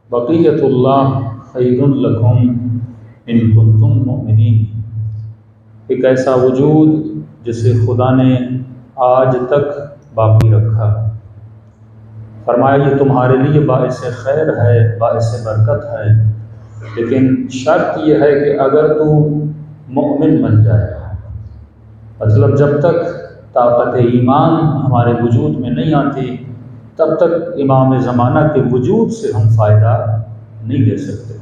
बक़ियतुल्लाह खैरुल लकुम इन कुंतुम मुमिनीन। एक ऐसा वजूद जिसे खुदा ने आज तक बाकी रखा। फरमाया ये तुम्हारे लिए बाइस खैर है, बाइस बरकत है, लेकिन शर्त यह है कि अगर तू मोमिन बन जाए। मतलब जब तक ताकत ईमान हमारे वजूद में नहीं आती तब तक इमाम ज़माना के वजूद से हम फ़ायदा नहीं ले सकते।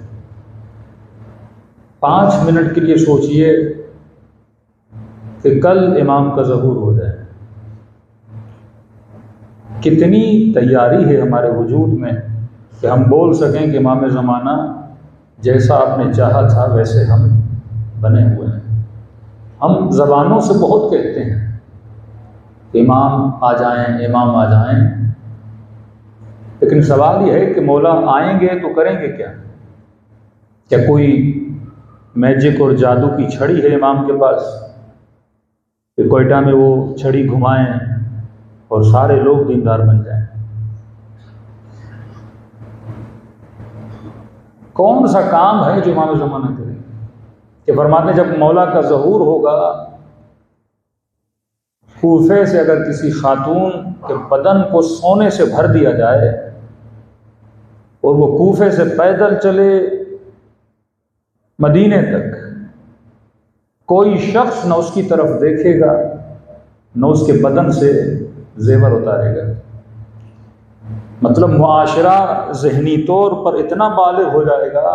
5 मिनट के लिए सोचिए कि कल इमाम का ज़हूर हो जाए, कितनी तैयारी है हमारे वजूद में कि हम बोल सकें कि इमाम ज़माना जैसा आपने चाहा था वैसे हम बने हुए हैं। हम ज़बानों से बहुत कहते हैं इमाम आ जाएं, इमाम आ जाएं, लेकिन सवाल यह है कि मौला आएंगे तो करेंगे क्या? क्या कोई मैजिक और जादू की छड़ी है इमाम के पास कि कोयटा में वो छड़ी घुमाएं और सारे लोग दीनदार बन जाएं? कौन सा काम है जो इमाम ज़माना करे? कि फरमाते जब मौला का ज़हूर होगा, कूफे से अगर किसी खातून के बदन को सोने से भर दिया जाए और वो कूफे से पैदल चले मदीने तक, कोई शख्स न उसकी तरफ देखेगा न उसके बदन से जेवर उतारेगा। मतलब मुआशरा ज़हनी तौर पर इतना बालिग हो जाएगा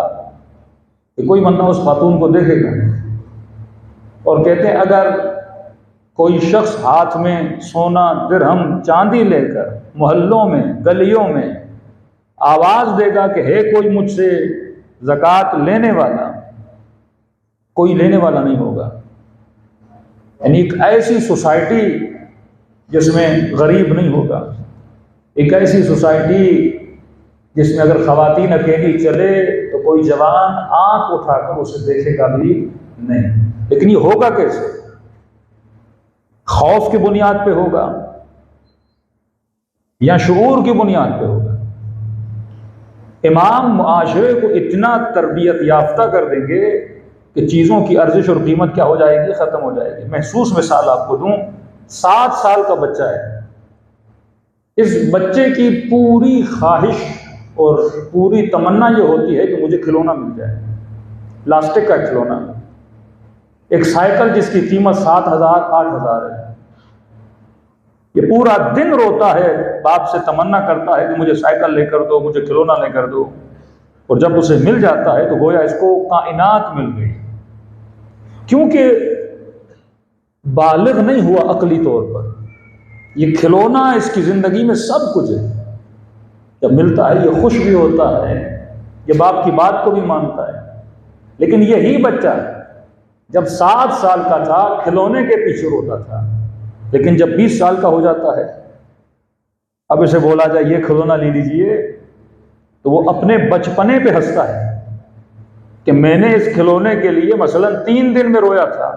कि कोई बंदा उस खातून को देखेगा। और कहते हैं अगर कोई शख्स हाथ में सोना दिरहम चांदी लेकर मोहल्लों में गलियों में आवाज़ देगा कि है कोई मुझसे ज़कात लेने वाला, कोई लेने वाला नहीं होगा। यानी एक ऐसी सोसाइटी जिसमें गरीब नहीं होगा, एक ऐसी सोसाइटी जिसमें अगर ख़वातीन अकेली चले तो कोई जवान आंख उठाकर उसे देखेगा भी नहीं। लेकिन ये होगा कैसे? खौफ की बुनियाद पे होगा या शऊर की बुनियाद पे होगा? इमाम मुआशरे को इतना तरबियत याफ्ता कर देंगे कि चीज़ों की अर्जिश और कीमत क्या हो जाएगी, ख़त्म हो जाएगी। महसूस मिसाल आपको दूं, 7 साल का बच्चा है। इस बच्चे की पूरी ख्वाहिश और पूरी तमन्ना ये होती है कि मुझे खिलौना मिल जाए, प्लास्टिक का खिलौना, एक साइकिल जिसकी कीमत 7,000 8,000 है। ये पूरा दिन रोता है, बाप से तमन्ना करता है कि मुझे साइकिल लेकर दो, मुझे खिलौना लेकर दो, और जब उसे मिल जाता है तो गोया इसको कायनात मिल गई, क्योंकि बालिग नहीं हुआ अकली तौर पर। ये खिलौना इसकी ज़िंदगी में सब कुछ है। जब मिलता है ये खुश भी होता है, ये बाप की बात को भी मानता है। लेकिन यही बच्चा जब 7 साल का था खिलौने के पीछे रोता था, लेकिन जब 20 साल का हो जाता है, अब इसे बोला जाए ये खिलौना ले लीजिए, तो वो अपने बचपने पे हंसता है कि मैंने इस खिलौने के लिए मसलन 3 दिन में रोया था।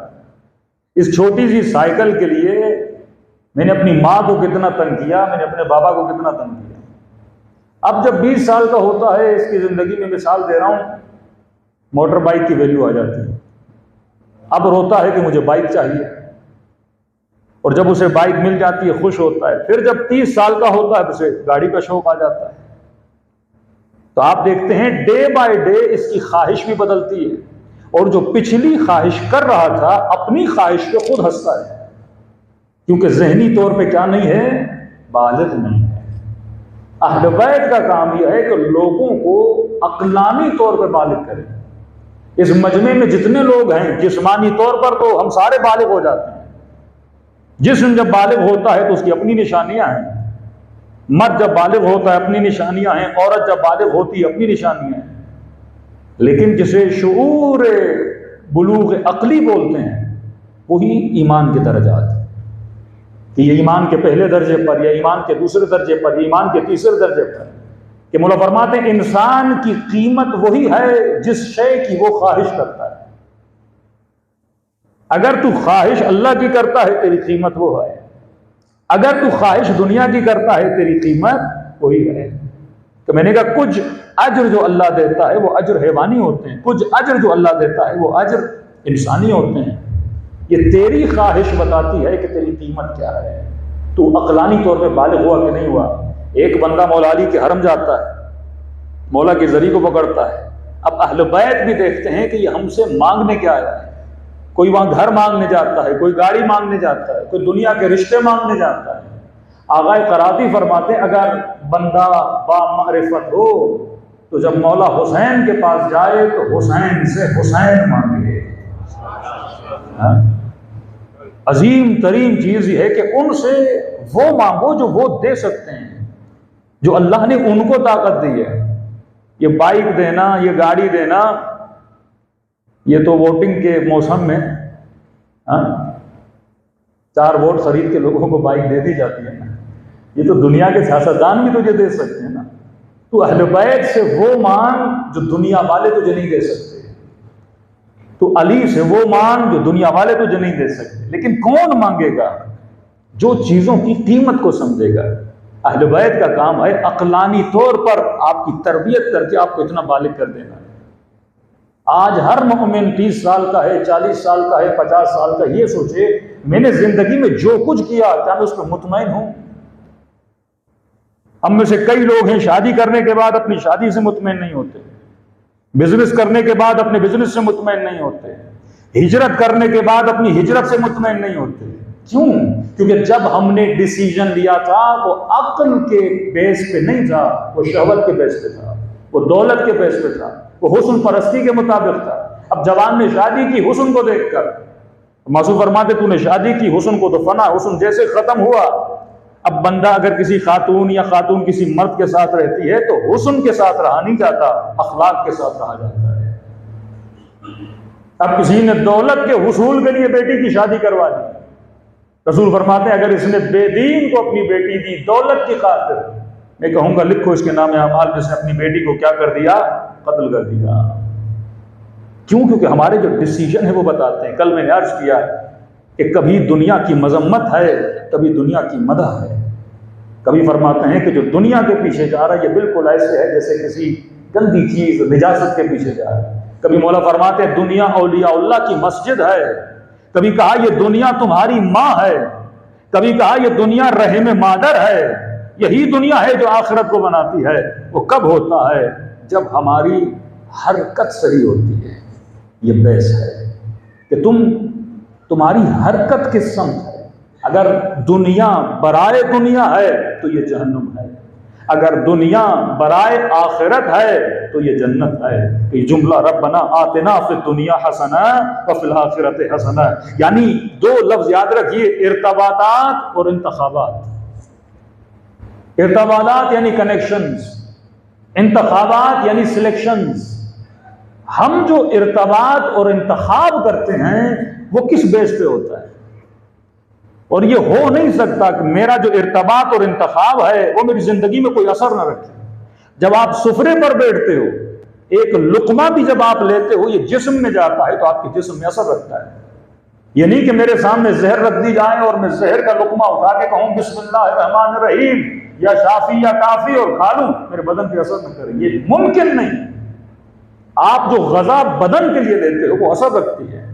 इस छोटी सी साइकिल के लिए मैंने अपनी माँ को कितना तंग किया, मैंने अपने बाबा को कितना तंग किया। अब जब 20 साल का होता है, इसकी ज़िंदगी में मिसाल दे रहा हूँ, मोटर बाइक की वैल्यू आ जाती है। अब रोता है कि मुझे बाइक चाहिए, और जब उसे बाइक मिल जाती है खुश होता है। फिर जब 30 साल का होता है तो उसे गाड़ी का शौक आ जाता है। तो आप देखते हैं डे बाय डे इसकी ख्वाहिश भी बदलती है, और जो पिछली ख्वाहिश कर रहा था अपनी ख्वाहिश पे खुद हंसता है, क्योंकि जहनी तौर पे क्या नहीं है, बालिग नहीं है। अहले बैत का काम यह है कि लोगों को अक्लानी तौर पर बालिग करें। इस मजमे में जितने लोग हैं, जिस्मानी तौर पर तो हम सारे बालिग हो जाते हैं। जिस्म जब बालिग होता है तो उसकी अपनी निशानियां हैं। मर्द जब बालिग होता है अपनी निशानियां हैं, औरत जब बालिग होती है अपनी निशानियां हैं। लेकिन जिसे शऊर बुलूग अक्ली बोलते हैं वही ईमान के दर्जात है, कि ये ईमान के पहले दर्जे पर, या ईमान के दूसरे दर्जे पर, ईमान के तीसरे दर्जे पर। कि मौला फरमाते हैं इंसान की कीमत वही है जिस शय की वो ख्वाहिश करता है। अगर तू ख्वाहिश अल्लाह की करता है तेरी कीमत वो है, अगर तू ख्वाहिश दुनिया की करता है तेरी कीमत वही है। तो मैंने कहा कुछ अजर जो अल्लाह देता है वो अजर हैवानी होते हैं, कुछ अजर जो अल्लाह देता है वो अजर इंसानी होते हैं। ये तेरी ख्वाहिश बताती है कि तेरी कीमत क्या है, तू अक्लानी तौर पे बालिग हुआ कि नहीं हुआ। एक बंदा मौला अली के हरम जाता है, मौला के जरी को पकड़ता है। अब अहले बैत भी देखते हैं कि ये हमसे मांगने क्या आया है। कोई वहां घर मांगने जाता है, कोई गाड़ी मांगने जाता है, कोई दुनिया के रिश्ते मांगने जाता है। आगाए कराती फरमाते अगर बंदा बामअरिफत हो तो जब मौला हुसैन के पास जाए तो हुसैन से हुसैन मांगे। अजीम तरीन चीज ये है कि उनसे वो मांगो जो वो दे सकते हैं, जो अल्लाह ने उनको ताकत दी है। ये बाइक देना, ये गाड़ी देना, ये तो वोटिंग के मौसम में 4 वोट खरीद के लोगों को बाइक दे दी जाती है ना। ये तो दुनिया के सियासतदान भी तुझे दे सकते हैं ना। तू अहले बैत से वो मांग जो दुनिया वाले तुझे नहीं दे सकते, तू अली से वो मांग जो दुनिया वाले तुझे नहीं दे सकते। लेकिन कौन मांगेगा? जो चीजों की कीमत को समझेगा। अहले बैत का काम है अक्लानी तौर पर आपकी तरबियत करके आपको इतना बालिग कर देना। आज हर मोमिन 30 साल का है, 40 साल का है, 50 साल का, ये सोचे मैंने जिंदगी में जो कुछ किया क्या मैं उस पर मुतमईन हूं। हम में से कई लोग हैं शादी करने के बाद अपनी शादी से मुतमईन नहीं होते, बिजनेस करने के बाद अपने बिजनेस से मुतमईन नहीं होते, हिजरत करने के बाद अपनी हिजरत से मुतमईन नहीं होते। क्यों? क्योंकि जब हमने डिसीजन लिया था वो अक्ल के बेस पे नहीं था, वो शहवत के बेस पे था, वो दौलत के बेस पे था, वो हुस्न परस्ती के मुताबिक था। अब जवान ने शादी की हुस्न को देखकर, मासूम फरमाते तूने शादी की हुस्न को तो फना हुस्न जैसे खत्म हुआ। अब बंदा अगर किसी खातून या खातून किसी मर्द के साथ रहती है तो हुस्न के साथ रहा नहीं जाता, अखलाक के साथ रहा जाता है। अब किसी ने दौलत के हुसूल के लिए बेटी की शादी करवा दी, रसूल फरमाते हैं अगर इसने बेदीन को अपनी बेटी दी दौलत की खातिर, मैं कहूंगा लिखो इसके नाम अमाल में से अपनी बेटी को क्या कर दिया? कत्ल कर दिया। क्यों? क्योंकि हमारे जो डिसीजन है वो बताते हैं। कल मैंने अर्ज किया कि कभी दुनिया की मजम्मत है, कभी दुनिया की मदह है। कभी फरमाते हैं कि जो दुनिया के पीछे जा रहा है ये बिल्कुल ऐसे है जैसे किसी गंदी चीज निजासत के पीछे जा रहा है। कभी मौला फरमाते हैं दुनिया औलियाउल्लाह की मस्जिद है। कभी कहा ये दुनिया तुम्हारी माँ है, कभी कहा ये दुनिया रहम मादर है। यही दुनिया है जो आखिरत को बनाती है। वो कब होता है? जब हमारी हरकत सही होती है। ये बहस है कि तुम्हारी हरकत किस समत है। अगर दुनिया बराए दुनिया है तो ये जहन्नुम है, अगर दुनिया बराए आखिरत है तो ये जन्नत है। तो ये जुमला रब्बना आतिना फिद दुनिया हसना व फिल आखिरत हसना, यानी 2 लफ्ज याद रखिए, इर्तबातात और इंतखाबात। इर्तबातात यानी कनेक्शंस, इंतखाबात यानी सिलेक्शंस। हम जो इर्तबात और इंतखाब करते हैं वो किस बेस पे होता है? और ये हो नहीं सकता कि मेरा जो इर्तबात और इंतखाब है वो मेरी जिंदगी में कोई असर न रखे। जब आप सुफरे पर बैठते हो, एक लुकमा भी जब आप लेते हो ये जिस्म में जाता है तो आपके जिस्म में असर रखता है। ये नहीं कि मेरे सामने जहर रख दी जाए और मैं जहर का लुकमा उठा के कहूं बिस्मिल्लाहिर्रहमानिर्रहीम या शाफी या काफी और खा लूं, मेरे बदन पे असर न करे। ये मुमकिन नहीं। आप जो गजा बदन के लिए लेते हो वो असर रखती है।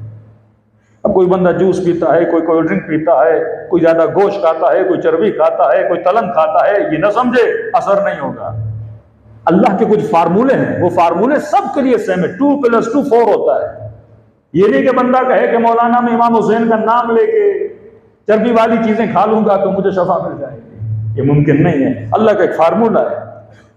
अब कोई बंदा जूस पीता है, कोई कोल्ड ड्रिंक पीता है, कोई ज्यादा गोश्त खाता है, कोई चर्बी खाता है, कोई तलन खाता है, ये न समझे असर नहीं होगा। अल्लाह के कुछ फार्मूले हैं, वो फार्मूले सबके लिए सेम है। 2 + 2 4 होता है। ये नहीं कि बंदा कहे कि मौलाना मैं इमाम हुसैन का नाम लेके चर्बी वाली चीजें खा लूंगा तो मुझे शफा मिल जाएगी। ये मुमकिन नहीं है। अल्लाह का एक फार्मूला है,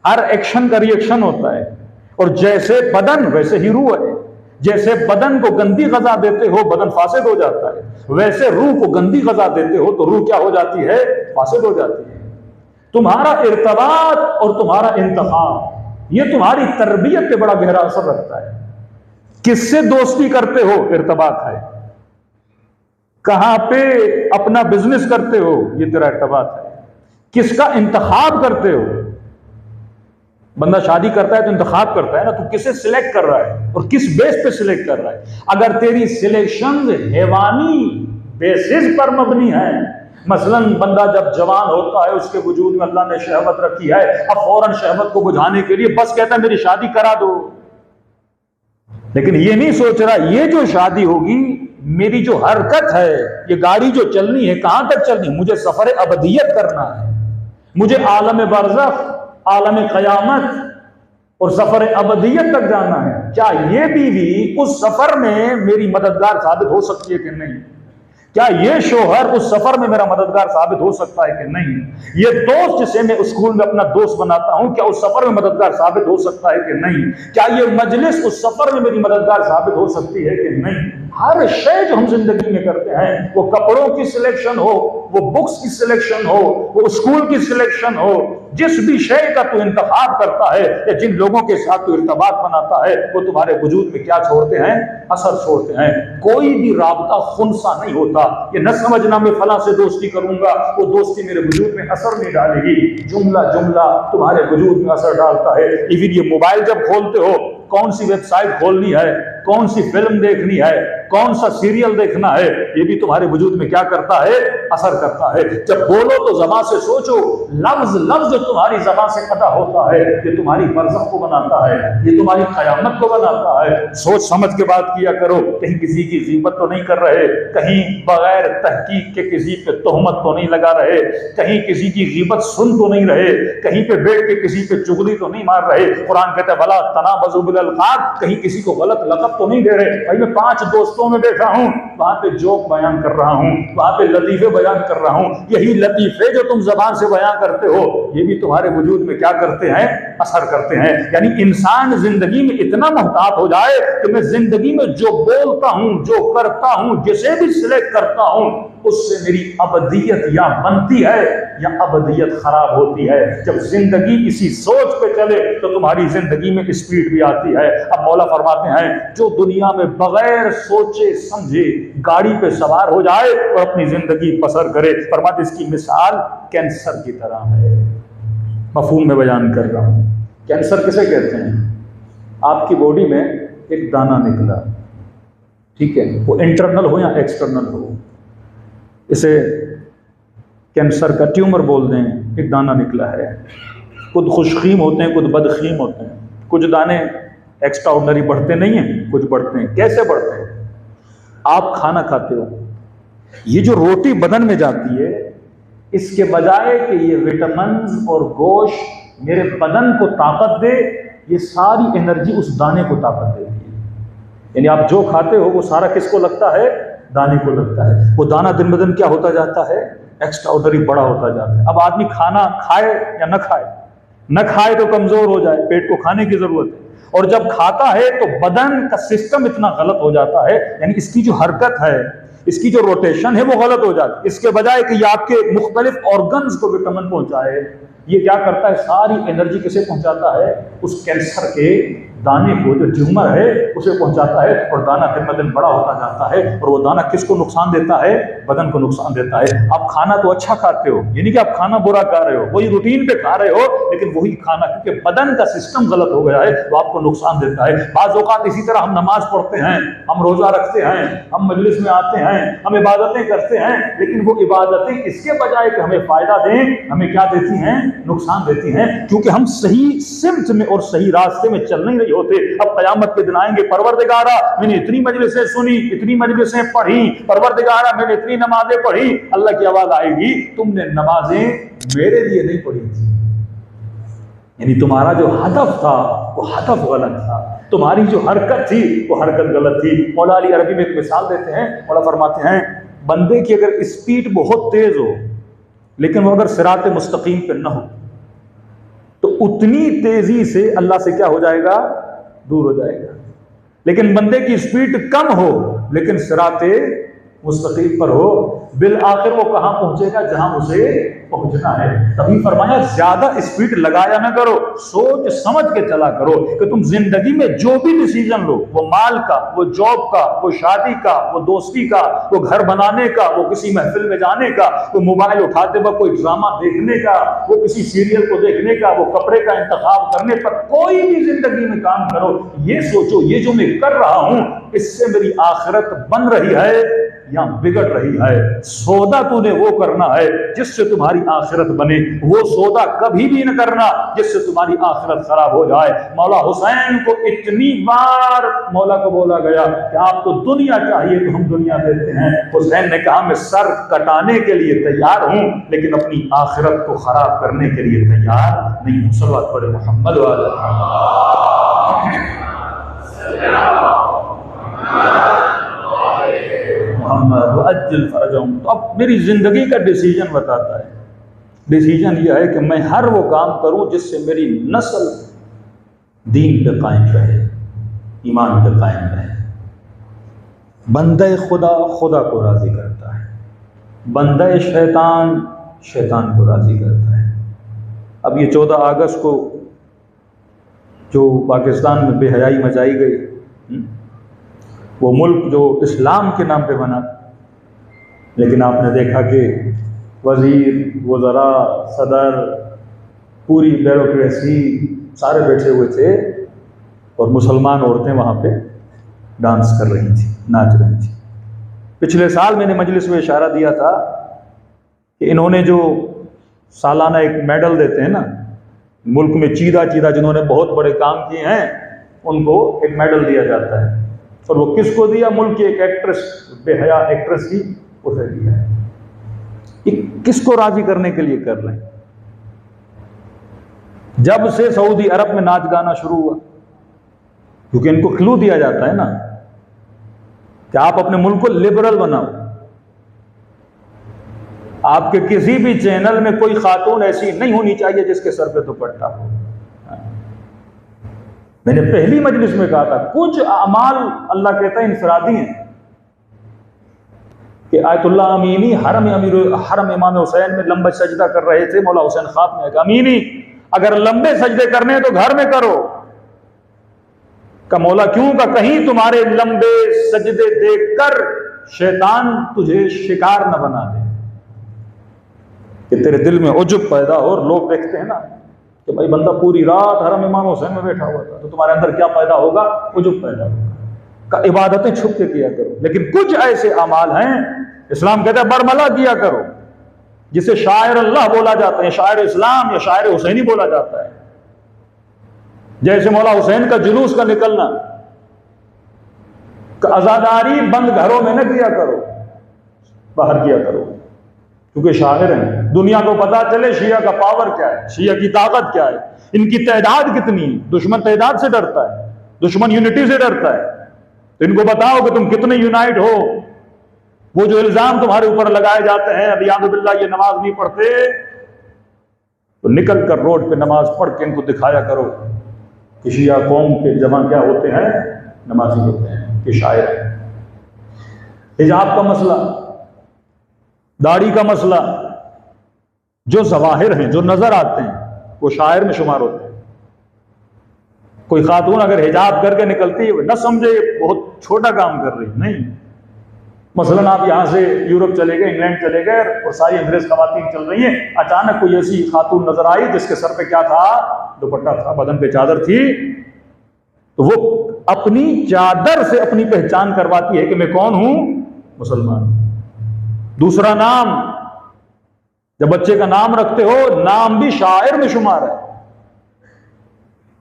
हर एक्शन का रिएक्शन होता है। और जैसे बदन वैसे ही रूह है। जैसे बदन को गंदी गजा देते हो बदन फासिद हो जाता है, वैसे रूह को गंदी गजा देते हो तो रूह क्या हो जाती है? फासिद हो जाती है। तुम्हारा इर्तबात और तुम्हारा इंतखाब ये तुम्हारी तरबियत पे बड़ा गहरा असर रखता है। किससे दोस्ती करते हो? इर्तबात है। कहां पे अपना बिजनेस करते हो? ये तेरा इर्तबात है। किसका इंतखाब करते हो? बंदा शादी करता है तो इंतखाब करता है ना, तू किसे सिलेक्ट कर रहा है और किस बेस पे सिलेक्ट कर रहा है। अगर तेरी सिलेक्शन हैवानी बेसिस पर मबनी है, मसलन बंदा जब जवान होता है, उसके वजूद में अल्लाह ने शहवत रखी है, अब फौरन शहवत को बुझाने के लिए बस कहता है मेरी शादी करा दो। लेकिन ये नहीं सोच रहा ये जो शादी होगी, मेरी जो हरकत है, ये गाड़ी जो चलनी है कहां तक चलनी, मुझे सफर अबदियत करना है, मुझे आलम बरज़ख, आलम क़यामत और सफर अबदियत तक जाना है। क्या ये बीवी उस सफर में मेरी मददगार साबित हो सकती है कि नहीं? क्या ये शोहर उस सफर में मेरा मददगार साबित हो सकता है कि नहीं? ये दोस्त जिसे मैं स्कूल में अपना दोस्त बनाता हूं, क्या उस सफर में मददगार साबित हो सकता है कि नहीं? क्या ये मजलिस उस सफर में मेरी मददगार साबित हो सकती है कि नहीं? हर शय जो हम जिंदगी में करते हैं, वो कपड़ों की सिलेक्शन हो, वो बुक्स की सिलेक्शन हो, वो स्कूल की सिलेक्शन हो, जिस भी शय का तू इंतखाब करता है या जिन लोगों के साथ तू इर्तबात बनाता है, वो तुम्हारे वजूद में क्या छोड़ते हैं? असर छोड़ते हैं। कोई भी राबता खुनसा नहीं होता। ये न समझना मैं फला से दोस्ती करूंगा, वो दोस्ती मेरे वजूद में असर नहीं डालेगी। जुमला जुमला तुम्हारे वजूद में असर डालता है। इवन ये मोबाइल जब खोलते हो, कौन सी वेबसाइट खोलनी है, कौन सी फिल्म देखनी है, कौन सा सीरियल देखना है, ये भी तुम्हारे वजूद में क्या करता है? असर करता है। जब बोलो तो ज़बान से सोचो, लफ्ज लफ्ज जो तुम्हारी ज़बान से अदा होता है, ये तुम्हारी बरज़ख को बनाता है, ये तुम्हारी क़यामत को बनाता है। सोच समझ के बात किया करो। कहीं किसी की ग़ीबत तो नहीं कर रहे, कहीं बगैर तहकीक के किसी पे तोहमत तो नहीं लगा रहे, कहीं किसी की ग़ीबत सुन तो नहीं रहे, कहीं पे बैठ के किसी पे चुगली तो नहीं मार रहे। कुरान कहता है वला तनाबज़ू बिल अल्क़ाब, कहीं किसी को गलत लक़ब तो नहीं दे रहे। भाई मैं 5 दोस्तों में बैठा हूं, वहां पे जोक बयान कर रहा हूं, वहां पे लतीफे बयान कर रहा हूं। यही लतीफे जो तुम जबान से बयान करते हो, ये भी तुम्हारे वजूद में क्या करते हैं? असर करते हैं। यानी इंसान जिंदगी में इतना मोहतात हो जाए कि मैं जिंदगी में जो बोलता हूं, जो करता हूं, जिसे भी सिलेक्ट करता हूं, उससे मेरी अबदियत या बनती है या अबदियत खराब होती है। जब जिंदगी इसी सोच पे चले तो तुम्हारी जिंदगी में स्पीड भी आती है। अब मौला फरमाते हैं जो दुनिया में बगैर सोचे समझे गाड़ी पे सवार हो जाए और अपनी जिंदगी बसर करे, फरमाते इसकी मिसाल कैंसर की तरह है। मफहूम में बयान कर रहा हूं। कैंसर किसे कहते हैं? आपकी बॉडी में एक दाना निकला, ठीक है, वो इंटरनल हो या एक्सटर्नल हो, इसे कैंसर का ट्यूमर बोल दें। एक दाना निकला है, कुछ खुशखीम होते हैं, कुछ बदखीम होते हैं। कुछ दाने एक्स्ट्रा ऑर्डिनरी बढ़ते नहीं हैं, कुछ बढ़ते हैं। कैसे बढ़ते हैं? आप खाना खाते हो, ये जो रोटी बदन में जाती है, इसके बजाय कि ये विटामिन और गोश्त मेरे बदन को ताकत दे, ये सारी एनर्जी उस दाने को ताकत देती है। यानी आप जो खाते हो वो सारा किसको लगता है? दाने को लगता है। वो दाना दिन ब दिन क्या होता जाता है? एक्स्ट्रा ऑर्डिनरी बड़ा होता जाता है। अब आदमी खाना खाए या न खाए, न खाए तो कमजोर हो जाए, पेट को खाने की जरूरत है, और जब खाता है तो बदन का सिस्टम इतना गलत हो जाता है, यानी इसकी जो हरकत है, इसकी जो रोटेशन है वो गलत हो जाती है। इसके बजाय कि ये आपके मुख्तलिफ ऑर्गन्स को विटामिन पहुंचाए, ये क्या करता है? सारी एनर्जी किसे पहुंचाता है? उस कैंसर के दाने को, जो ट्यूमर है, उसे पहुंचाता है, और दाना दिन ब दिन बड़ा होता जाता है। और वो दाना किसको नुकसान देता है? बदन को नुकसान देता है। आप खाना तो अच्छा खाते हो, यानी कि आप खाना बुरा खा रहे हो, वही रूटीन पे खा रहे हो, लेकिन वही खाना क्योंकि बदन का सिस्टम गलत हो गया है, वो आपको नुकसान देता है। बाज़ औक़ात इसी तरह हम नमाज पढ़ते हैं, हम रोजा रखते हैं, हम मजलिस में आते हैं, हम इबादतें करते हैं, लेकिन वो इबादतें इसके बजाय कि हमें फायदा दें, हमें क्या देती हैं? नुकसान देती हैं, क्योंकि हम सही सिमत में और सही रास्ते में चल नहीं होते। अब क़यामत के दिन आएंगे, परवरदिगारा मैंने इतनी मजलिसें सुनी, इतनी मजलिसें पढ़ी, परवरदिगारा मैंने इतनी नमाजें पढ़ी। अल्लाह की आवाज आएगी, तुमने नमाजें मेरे लिए नहीं पढ़ी थी। यानी तुम्हारा जो हदफ था वो हदफ गलत था, तुम्हारी जो हरकत थी वो हरकत गलत थी। मौला अली अरबी में एक मिसाल देते हैं, मौला फरमाते हैं बंदे की अगर स्पीड बहुत तेज हो लेकिन वो अगर सिरात मुस्तकीम पे न हो तो उतनी तेजी से अल्लाह से क्या हो जाएगा? दूर हो जाएगा। लेकिन बंदे की स्पीड कम हो लेकिन सिराते मुस्तकीम पर हो, बिल आखिर वो कहां पहुंचेगा? जहां उसे पहुंचना है। तभी फरमाया ज्यादा स्पीड लगाया ना करो, सोच समझ के चला करो कि तुम जिंदगी में जो भी डिसीजन लो, वो माल का, वो जॉब का, वो शादी का, वो दोस्ती का, वो घर बनाने का, वो किसी महफिल में जाने का, वो मोबाइल उठाते वक्त कोई ड्रामा देखने का, वो किसी सीरियल को देखने का, वो कपड़े का इंतखाब करने पर, कोई भी जिंदगी में काम करो, ये सोचो ये जो मैं कर रहा हूं इससे मेरी आखिरत बन रही है यहाँ बिगड़ रही है। सौदा तूने वो करना है जिससे तुम्हारी आखिरत बने, वो सौदा कभी भी न करना जिससे तुम्हारी आखिरत खराब हो जाए। मौला हुसैन को इतनी बार मौला को बोला गया कि आपको दुनिया चाहिए तो हम दुनिया देते हैं। हुसैन ने कहा मैं सर कटाने के लिए तैयार हूं लेकिन अपनी आखिरत को खराब करने के लिए तैयार नहीं हूं। सल्लल्लाहु अलैहि मोहम्मद तो अब मेरी जिंदगी का डिसीजन बताता है। डिसीजन यह है कि मैं हर वो काम करूं जिससे मेरी नस्ल दीन पे कायम रहे, ईमान पे कायम रहे। बंदे खुदा खुदा को राजी करता है, बंदे शैतान शैतान को राजी करता है। अब ये 14 अगस्त को जो पाकिस्तान में बेहयाई मचाई गई, वो मुल्क जो इस्लाम के नाम पे बना, लेकिन आपने देखा कि वजीर, वज़रा, सदर, पूरी ब्यूरोक्रेसी सारे बैठे हुए थे और मुसलमान औरतें वहाँ पे डांस कर रही थी, नाच रही थी। पिछले साल मैंने मजलिस में इशारा दिया था कि इन्होंने जो सालाना एक मेडल देते हैं ना, मुल्क में चीदा चीदा जिन्होंने बहुत बड़े काम किए हैं उनको एक मेडल दिया जाता है, और वो किसको दिया? मुल्क की एक एक्ट्रेस, बेहया एक्ट्रेस की, उसे दिया है। ये किसको राजी करने के लिए कर रहे हैं? जब से सऊदी अरब में नाच गाना शुरू हुआ, क्योंकि इनको क्लू दिया जाता है ना कि आप अपने मुल्क को लिबरल बनाओ। आपके किसी भी चैनल में कोई खातून ऐसी नहीं होनी चाहिए जिसके सर पे दुपट्टा हो। मैंने पहली मजलिस में कहा था कुछ अमाल अल्लाह कहता है इंफरादी हैं कि आयतुल्लाह अमीनी हरम इमाम हुसैन में लंबा सजदा कर रहे थे। मौला हुसैन ख्वाब में कहा अमीनी अगर लंबे सजदे करने हैं तो घर में करो। का मौला क्यों? का कहीं तुम्हारे लंबे सजदे देखकर शैतान तुझे शिकार न बना दे, कि तेरे दिल में उजुब पैदा हो। और लोग देखते हैं ना कि भाई बंदा पूरी रात हरम इमाम हुसैन में बैठा हुआ था, तो तुम्हारे अंदर क्या पैदा होगा? उजुब पैदा होगा। का इबादतें छुप के किया करो। लेकिन कुछ ऐसे अमाल हैं, इस्लाम कहता है बरमला किया करो, जिसे शायर अल्लाह बोला जाता है, शायर इस्लाम या शायर हुसैनी बोला जाता है। जैसे मौला हुसैन का जुलूस का निकलना, अज़ादारी बंद घरों में न किया करो, बाहर किया करो, क्योंकि शायर हैं। दुनिया को पता चले शिया का पावर क्या है, शिया की ताकत क्या है, इनकी तादाद कितनी है। दुश्मन तादाद से डरता है, दुश्मन यूनिटी से डरता है। तो इनको बताओ कि तुम कितने यूनाइट हो। वो जो इल्जाम तुम्हारे ऊपर लगाए जाते हैं, अलियाज़ु बिल्लाह ये नमाज नहीं पढ़ते, तो निकल कर रोड पे नमाज पढ़ के इनको दिखाया करो कि शिया कौम के जमा क्या होते हैं, नमाजी होते हैं, कि शायर हैं। हिजाब का मसला, दाढ़ी का मसला, जो ज़वाहिर हैं, जो नजर आते हैं, वो शायर में शुमार होते हैं। कोई खातून अगर हिजाब करके निकलती है, न समझे बहुत छोटा काम कर रही, नहीं। मसलन आप यहाँ से यूरोप चले गए, इंग्लैंड चले गए और सारी अंग्रेज खवातीन चल रही हैं, अचानक कोई ऐसी खातून नजर आई जिसके सर पे क्या था? दुपट्टा था, बदन पे चादर थी, तो वो अपनी चादर से अपनी पहचान करवाती है कि मैं कौन हूं? मुसलमान। दूसरा नाम, जब बच्चे का नाम रखते हो, नाम भी शायर में शुमार है।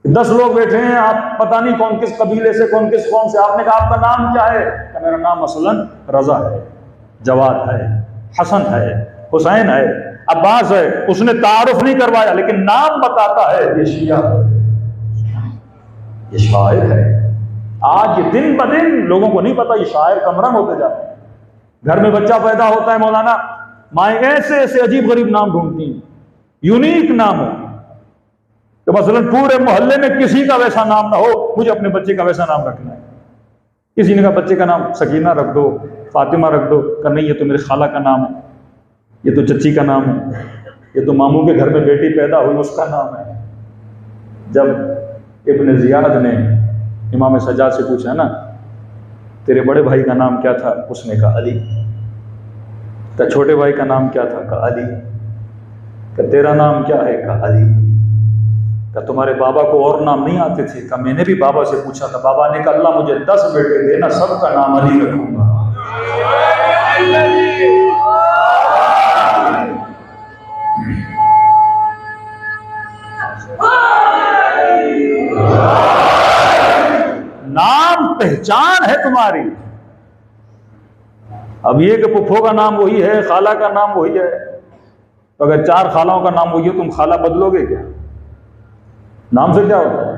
10 लोग बैठे हैं, आप पता नहीं कौन किस कबीले से, कौन किस कौम से, आपने कहा आपका नाम क्या है? कि मेरा नाम मसलन रजा है, जवाद है, हसन है, हुसैन है, अब्बास है। उसने तारुफ नहीं करवाया, लेकिन नाम बताता है ये शिया है, ये शायर है। आज ये दिन ब दिन लोगों को नहीं पता, ये शायर कमरंग होते जाते हैं। घर में बच्चा पैदा होता है, मौलाना माएँ ऐसे ऐसे अजीब गरीब नाम ढूंढती हैं, यूनिक नाम हो, तो मसलन पूरे मोहल्ले में किसी का वैसा नाम ना हो, मुझे अपने बच्चे का वैसा नाम रखना है। किसी ने कहा बच्चे का नाम सकीना रख दो, फातिमा रख दो, कहा नहीं ये तो मेरे खाला का नाम है, ये तो चच्ची का नाम है, ये तो मामू के घर में बेटी पैदा हुई उसका नाम है। जब इब्न जियाद ने इमाम सज्जाद से पूछा ना, तेरे बड़े भाई का नाम क्या था? उसने कहा अली। तो छोटे भाई का नाम क्या था? कहा अली। का तेरा नाम क्या है? कहा अली। का तुम्हारे बाबा को और नाम नहीं आते थे? का मैंने भी बाबा से पूछा था, बाबा ने कहा अल्लाह मुझे 10 बेटे देना, सबका नाम अली रखूंगा। नाम पहचान है तुम्हारी। अब ये कि पुप्पो का नाम वही है, खाला का नाम वही है, तो अगर 4 खालाओं का नाम वही है, तुम खाला बदलोगे क्या? नाम से क्या होता है?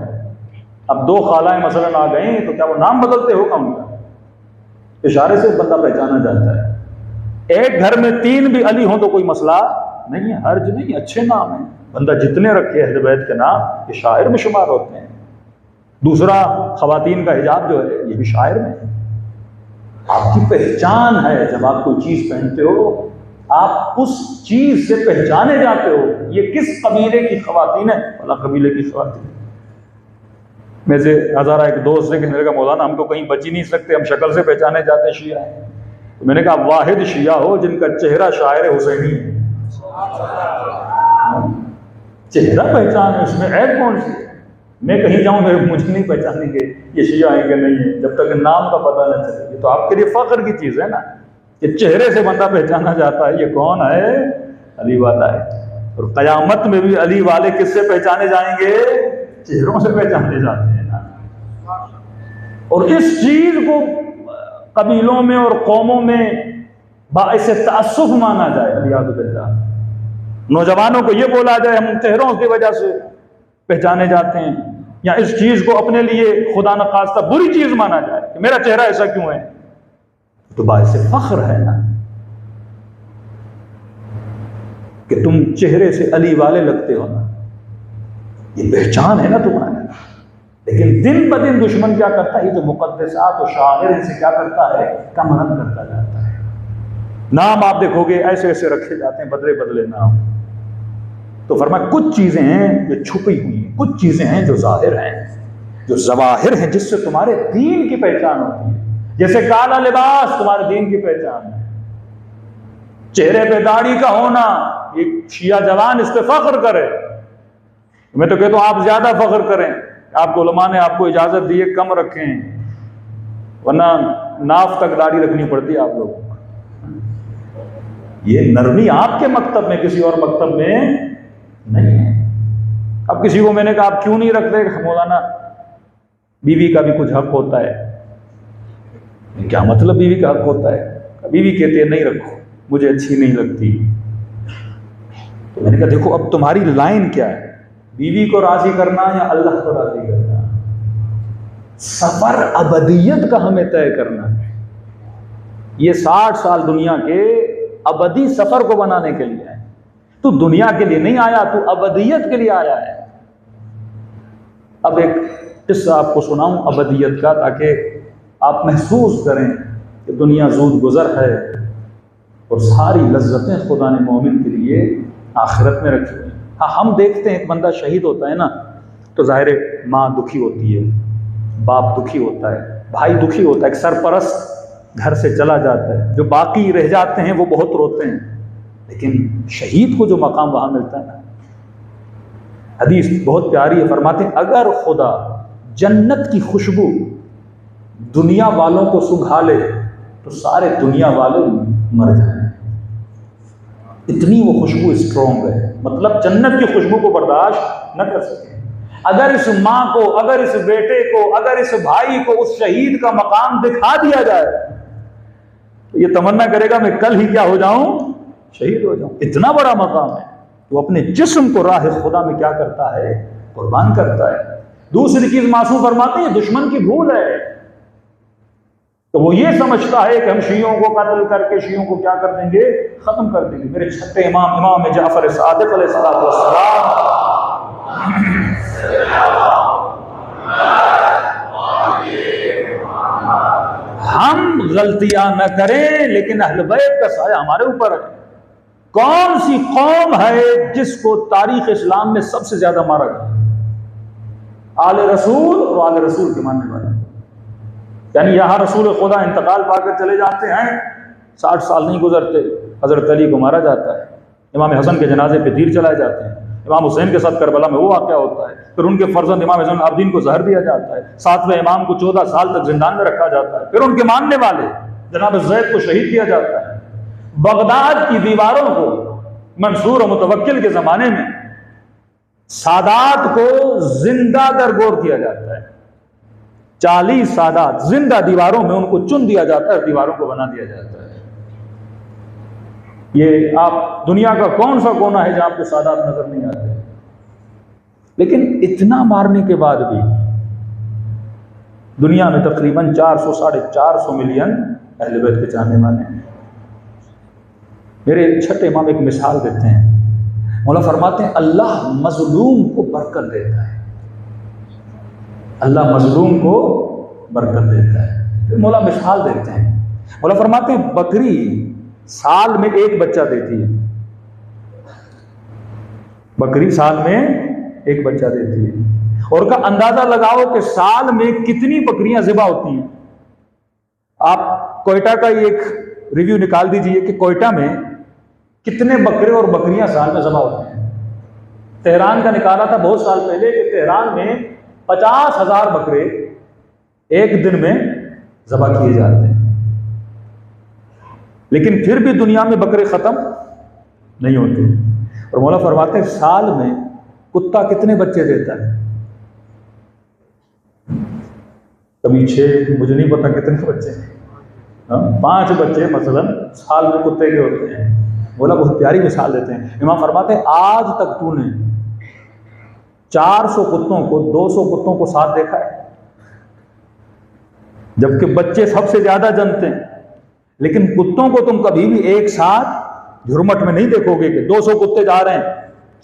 अब 2 खालाएं मसलन आ गई तो क्या वो नाम बदलते हो? कम इशारे से बंदा पहचाना जाता है। एक घर में 3 भी अली हो तो कोई मसला नहीं है, हर्ज नहीं, अच्छे नाम है। बंदा जितने रखे अहले बैत के नाम, ये शायर में शुमार होते हैं। दूसरा, खवातीन का हिजाब जो है ये भी शायर में है। आपकी पहचान है। जब आप कोई चीज पहनते हो, आप उस चीज से पहचाने जाते हो। ये किस कबीले की खवातीन है? वाला कबीले की खवातीन। मेरे से हजारा एक दोस्त है कि मेरे का मौलाना हम तो कहीं बच ही नहीं सकते, हम शक्ल से पहचाने जाते शिया हैं। तो मैंने कहा वाहिद शिया हो जिनका चेहरा शायर हुसैनी है। चेहरा पहचान है, उसमें ऐब कौन सी है? मैं कहीं जाऊं मेरे मुझे नहीं पहचानेंगे ये शिया है कि नहीं है, जब तक नाम का पता न चले। ये तो आपके लिए फख्र की चीज है ना, कि चेहरे से बंदा पहचाना जाता है ये कौन है, अली वाला है। और कयामत में भी अली वाले किससे पहचाने जाएंगे? चेहरों से पहचाने जाते हैं ना। और इस चीज को कबीलों में और कौमों में बाइसे तासुफ माना जाए, अलियाज़ु बिल्लाह। नौजवानों को ये बोला जाए हम चेहरों की वजह से पहचाने जाते हैं, या इस चीज को अपने लिए खुदा न खास्ता बुरी चीज माना जाए कि मेरा चेहरा ऐसा क्यों है, तो बाइसे फख्र है ना कि तुम चेहरे से अली वाले लगते हो ना, ये पहचान है ना तुम्हारी। लेकिन दिन ब दिन दुश्मन क्या करता है? ये तो मुक़द्दसात और शायर से क्या करता है? कमरन करता जाता है। नाम आप देखोगे ऐसे ऐसे रखे जाते हैं, बदले बदले नाम। तो फरमाया कुछ चीजें हैं जो छुपी हुई हैं, कुछ चीजें हैं जो जाहिर हैं, जो ज़वाहिर हैं, जिससे तुम्हारे दीन की पहचान होती है। जैसे काला लिबास तुम्हारे दीन की पहचान है, चेहरे पे दाढ़ी का होना, ये शिया जवान इस पे फख्र करे। मैं तो कहता हूं आप ज्यादा फख्र करें। आपको उलमा ने आपको इजाजत दी है कम रखें, वरना नाफ तक दाढ़ी रखनी पड़ती है आप लोगों को। ये नरमी आपके मकतब में, किसी और मकतब में नहीं है। अब किसी को मैंने कहा आप क्यों नहीं रखते? मौलाना बीवी का भी कुछ हक होता है। क्या मतलब बीवी का हक होता है? बीवी कहती है नहीं रखो, मुझे अच्छी नहीं लगती। तो मैंने कहा देखो अब तुम्हारी लाइन क्या है, बीवी को राजी करना या अल्लाह को राजी करना? सफर अबदियत का हमें तय करना है। ये 60 साल दुनिया के अबदी सफर को बनाने के लिए है। तू दुनिया के लिए नहीं आया, तू अबदियत के लिए आया है। अब एक किस्सा आपको सुनाऊं अबदियत का, ताकि आप महसूस करें कि दुनिया जूद गुजर है और सारी लज्जतें खुदा ने मोमिन के लिए आखिरत में रखी हुई। हाँ, हम देखते हैं एक बंदा शहीद होता है ना, तो ज़ाहिर माँ दुखी होती है, बाप दुखी होता है, भाई दुखी होता है, एक सरपरस्त घर से चला जाता है, जो बाकी रह जाते हैं वो बहुत रोते हैं। लेकिन शहीद को जो मकाम वहां मिलता है ना, हदीस बहुत प्यारी है, फरमाते हैं अगर खुदा जन्नत की खुशबू दुनिया वालों को सुंघा ले तो सारे दुनिया वाले मर जाए। इतनी वो खुशबू स्ट्रॉन्ग है, मतलब जन्नत की खुशबू को बर्दाश्त न कर सके। अगर इस माँ को, अगर इस बेटे को, अगर इस भाई को उस शहीद का मकाम दिखा दिया जाए तो ये तमन्ना करेगा मैं कल ही क्या हो जाऊं, शहीद हो जाऊं। इतना बड़ा मकाम है। वो अपने जिस्म को राह खुदा में क्या करता है, कुर्बान करता है। दूसरी चीज मासूम फरमाते हैं दुश्मन की भूल है, तो वो ये समझता है कि हम शियों को कत्ल करके शियों को क्या कर देंगे, खत्म कर देंगे। मेरे छठे इमाम इमाम जाफर सादिक अलैहिस्सलाम हम गलतियां न करें लेकिन अहले बैत का साया हमारे ऊपर है। कौन सी कौम है जिसको तारीख इस्लाम में सबसे ज्यादा मारा गया? आले रसूल और आले रसूल के मानने वाले। यानी यहाँ रसूल खुदा इंतकाल पाकर चले जाते हैं, 60 साल नहीं गुजरते हजरत अली को मारा जाता है, इमाम हसन के जनाजे पे तीर चलाए जाते हैं, इमाम हुसैन के साथ करबला में वो वाक़या होता है, फिर उनके फर्जंद इमाम ज़ैनुल आबिदीन को जहर दिया जाता है, 7वें इमाम को 14 साल तक जिंदान में रखा जाता है, फिर उनके मानने वाले जनाब ज़ैद को शहीद किया जाता है। बगदाद की दीवारों को मंसूर और मुतवक्किल के जमाने में सादात को जिंदा दरगोर किया जाता है। 40 सादात जिंदा दीवारों में उनको चुन दिया जाता है, दीवारों को बना दिया जाता है। ये आप दुनिया का कौन सा कोना है जहां आपको सादात नजर नहीं आते? लेकिन इतना मारने के बाद भी दुनिया में तकरीबन 400 साढ़े 400 मिलियन अहले बैत के चाहने वाले हैं। मेरे छठे इमाम एक मिसाल देते हैं। मौला फरमाते हैं अल्लाह मजलूम को बरकत देता है, अल्लाह मजलूम को बरकत देता है। फिर मौला मिसाल देते हैं, मौला फरमाते हैं बकरी साल में एक बच्चा देती है, बकरी साल में एक बच्चा देती है। और का अंदाजा लगाओ कि साल में कितनी बकरियां ज़िबा होती हैं। आप कोयटा का एक रिव्यू निकाल दीजिए कि कोयटा में कितने बकरे और बकरियां साल में ज़िबा होते हैं। तेहरान का निकाला था बहुत साल पहले कि तेहरान में 50,000 बकरे एक दिन में ज़िबा किए जाते हैं। लेकिन फिर भी दुनिया में बकरे खत्म नहीं होते। और मौला फरमाते हैं साल में कुत्ता कितने बच्चे देता है? कभी 6, मुझे नहीं पता कितने बच्चे, 5 बच्चे मसलन साल में कुत्ते के होते हैं। मौला बहुत प्यारी मिसाल देते हैं। इमाम फरमाते हैं आज तक तूने 400 कुत्तों को 200 कुत्तों को साथ देखा है? जबकि बच्चे सबसे ज्यादा जन्मते हैं, लेकिन कुत्तों को तुम कभी भी एक साथ झुरमट में नहीं देखोगे कि 200 कुत्ते जा रहे हैं,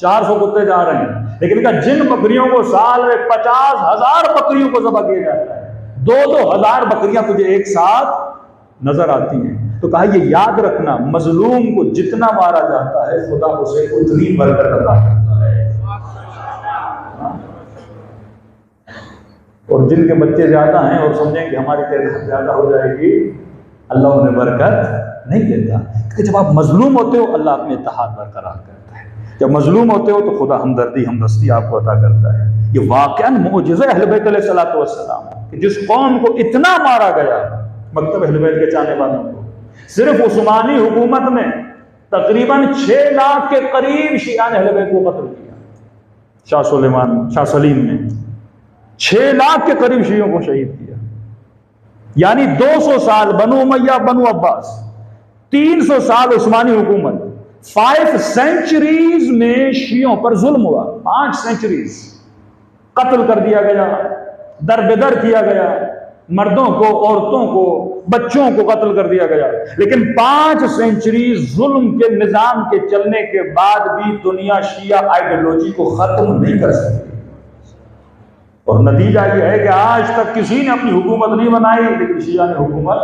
400 कुत्ते जा रहे हैं। लेकिन इनका जिन बकरियों को साल में 50,000 बकरियों को ज़बह किया जाता है, 2-2 हजार बकरियां तुझे एक साथ नजर आती हैं। तो कहा ये याद रखना, मजलूम को जितना मारा जाता है खुदा उसे उतनी बरकत अता करता है। और जिनके बच्चे ज्यादा हैं और समझें कि हमारी तादाद ज्यादा हो जाएगी, अल्लाह उन्हें बरकत नहीं देता। क्योंकि जब आप मजलूम होते हो अल्लाह अपने इत्तेहाद बरकरार करता है। जब मजलूम होते हो तो खुदा हमदर्दी हमदस्ती आपको अता करता है। ये वाक़अन मुअजिज़ा अहले बैत अलैहिस्सलातु वस्सलाम कि जिस कौम को इतना मारा गया, मकतब अहले बैत के चाहने वालों को, सिर्फ उस्मानी हुकूमत में तकरीबन 6 लाख के करीब शियान अहले बैत को कत्ल किया। शाह सलीम ने 6 लाख के करीब शियों को शहीद किया। यानी 200 साल बनु उमय्या बनु अब्बास, 300 साल उस्मानी हुकूमत, 5 सेंचुरीज में शियों पर जुल्म हुआ। 5 सेंचुरीज कत्ल कर दिया गया, दरबेदर किया गया, मर्दों को, औरतों को, बच्चों को कत्ल कर दिया गया। लेकिन 5 सेंचुरी जुल्म के निजाम के चलने के बाद भी दुनिया शिया आइडियोलॉजी को खत्म नहीं कर सकती। और नतीजा यह है कि आज तक किसी ने अपनी हुकूमत नहीं बनाई, लेकिन शिया ने हुकूमत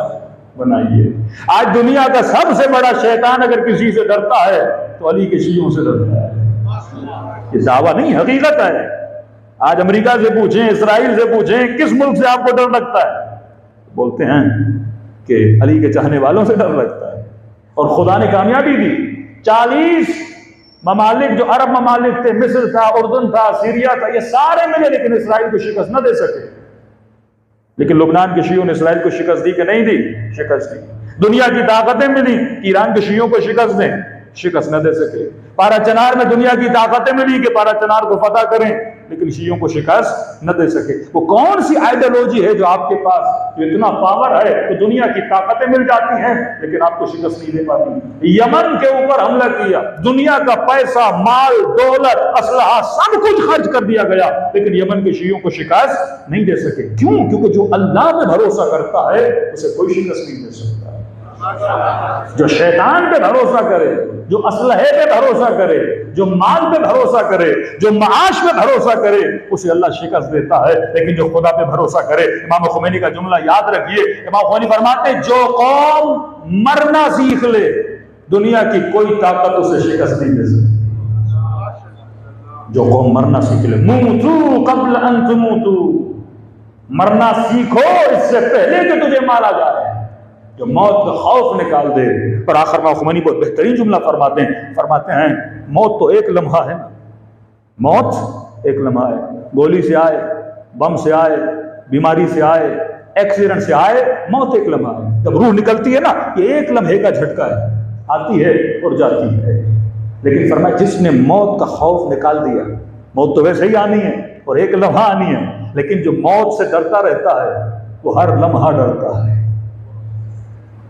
बनाई है। आज दुनिया का सबसे बड़ा शैतान अगर किसी से डरता है तो अली के शियों से डरता है। ये दावा नहीं, हकीकत है। आज अमेरिका से पूछें, इसराइल से पूछें, किस मुल्क से आपको डर लगता है, बोलते हैं कि अली के चाहने वालों से डर लगता है। और खुदा ने कामयाबी दी। 40 ममालिक जो अरब ममालिक थे, मिस्र था, उर्दन था, सीरिया था, ये सारे मिले लेकिन इसराइल को शिकस्त न दे सके। लेकिन लुबनान के शियों ने इसराइल को शिकस्त दी कि नहीं दी? शिकस्त दी। दुनिया की ताकतें मिली ईरान के शियों को शिकस्त दें, शिकस्त न दे सके। पारा चनार में दुनिया की ताकतें मिली कि पारा चनार को फतह करें, लेकिन शियों को शिकस्त न दे सके। वो कौन सी आइडियोलॉजी है जो आपके पास जो इतना पावर है तो दुनिया की ताकतें मिल जाती हैं लेकिन आपको शिकस्त नहीं दे पाती? यमन के ऊपर हमला किया, दुनिया का पैसा, माल, दौलत, असलहा सब कुछ खर्च कर दिया गया, लेकिन यमन के शियों को शिकस्त नहीं दे सके। क्यों? क्योंकि जो अल्लाह पे भरोसा करता है उसे कोई शिकस्त नहीं दे सकता। जो शैतान पे भरोसा करे, जो असलहे पे भरोसा करे, जो माल पे भरोसा करे, जो माश पे भरोसा करे, उसे अल्लाह शिकस्त देता है। लेकिन जो खुदा पे भरोसा करे, इमाम खुमैनी का जुमला याद रखिए। इमाम खुमैनी फरमाते हैं जो कौम मरना सीख ले दुनिया की कोई ताकत उसे शिकस्त नहीं दे सकती। जो कौम मरना सीख ले, मूतू कब्ल अन तुमूतू, मरना सीखो इससे पहले कि तुझे मारा जाए। जो मौत का खौफ निकाल दे। और आखिर में खुमैनी बहुत बेहतरीन जुमला फरमाते हैं मौत तो एक लम्हा है ना, मौत एक लम्हा है। गोली से आए, बम से आए, बीमारी से आए, एक्सीडेंट से आए, मौत एक लम्हा है। जब रूह निकलती है ना, ये एक लम्हे का झटका है। आती है और जाती है। लेकिन फरमाया जिसने मौत का खौफ निकाल दिया, मौत तो वैसे ही आनी है और एक लम्हा आनी है, लेकिन जो मौत से डरता रहता है वो हर लम्हा डरता है।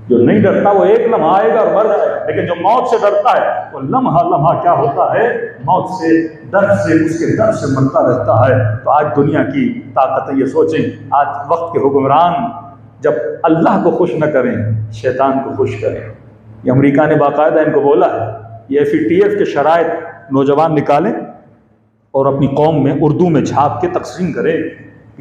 जो नहीं डरता वो एक लम्हा आएगा और मर जाएगा, लेकिन जो मौत से डरता है वो लम्हा लम्हा क्या होता है, मौत से, दर्द से, उसके डर से मरता रहता है। तो आज दुनिया की ताकत, ये सोचें आज वक्त के हुक्मरान जब अल्लाह को खुश न करें, शैतान को खुश करें। ये अमेरिका ने बाकायदा इनको बोला है, ये FATF के शराइत नौजवान निकालें और अपनी कौम में उर्दू में छाप के तकसीम करें।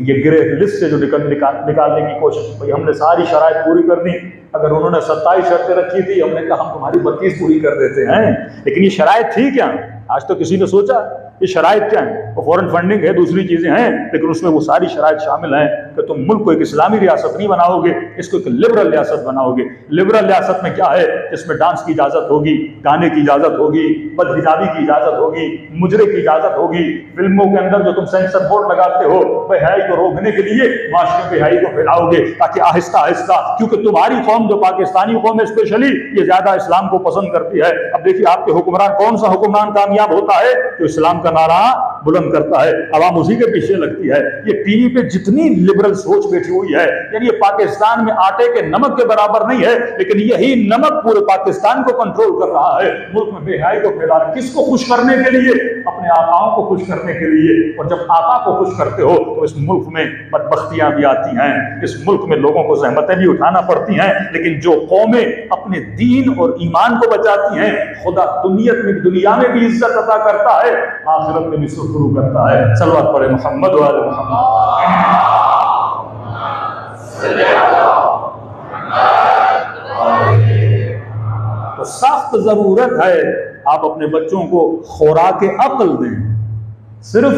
ये ग्रे लिस्ट से जो निकालने की कोशिश, भाई हमने सारी शराइत पूरी कर दी। अगर उन्होंने 27 शर्तें रखी थी, हमने कहा हम तुम्हारी 32 पूरी कर देते हैं। लेकिन ये शराइत थी क्या? आज तो किसी ने सोचा ये शराइत क्या है? वो फॉरेन फंडिंग है, दूसरी चीजें हैं, लेकिन उसमें वो सारी शराइत शामिल हैं कि तुम मुल्क को एक इस्लामी रियासत नहीं बनाओगे, इसको एक लिबरल रियासत बनाओगे। लिबरल रियासत में क्या है? इसमें डांस की इजाजत होगी, गाने की इजाजत होगी, बदहिजाबी की इजाजत होगी, मुजरे की इजाजत होगी। फिल्मों के अंदर जो तुम सेंसर बोर्ड लगाते हो, बेहयाई को रोकने के लिए माशरे में बेहयाई को फैलाओगे, ताकि आहिस्ता आहिस्ता, क्योंकि तुम्हारी कौम जो पाकिस्तानी कौम है स्पेशली, ये ज्यादा इस्लाम को पसंद करती है। अब देखिए आपके हुक्मरान, कौन सा हुक्मरान कामयाब होता है तो इस्लाम का नारा बुलंद करता है, अवाम उसी के पीछे लगती है। ये टीवी पे जितनी लिबरल सोच बैठी हुई है, यानी ये पाकिस्तान में आटे के नमक के बराबर नहीं है, लेकिन यही नमक पूरे पाकिस्तान को कंट्रोल कर रहा है, मुल्क में बेहयाई को फैला रहा है। किसको खुश करने के लिए? अपने आकाओं को खुश करने के लिए। और जब आका को खुश करते हो तो इस मुल्क में बदबख्तियां भी आती हैं, इस मुल्क में लोगों को जहमतें भी उठाना पड़ती हैं, लेकिन जो कौमें अपने दीन और ईमान को बचाती हैं, खुदा दुनिया में भी इज्जत अता करता है, आखिरत में भी शुरू करता है। सल्लल्लाहु अलैहि मोहम्मद व आले मोहम्मद। तो सख्त जरूरत है आप अपने बच्चों को खुराक अक्ल दें, सिर्फ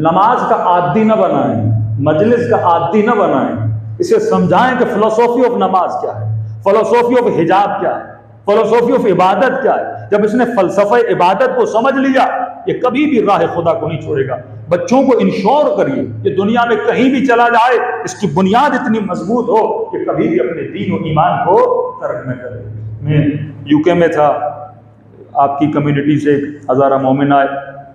नमाज का आदी न बनाएं, मजलिस का आदी न बनाएं। इसे समझाएं कि फिलोसॉफी ऑफ नमाज क्या है, फिलोसॉफी ऑफ हिजाब क्या है, फिलोसॉफी ऑफ इबादत क्या है। जब इसने फलसफे इबादत को समझ लिया, ये कभी भी राह खुदा को नहीं छोड़ेगा। बच्चों को इंश्योर करिए कि दुनिया में कहीं भी चला जाए, इसकी बुनियाद इतनी मजबूत हो कि कभी भी अपने दीन और ईमान को तर्क न करे। मैं UK में था, आपकी कम्युनिटी से हज़ारा मोमिन आए,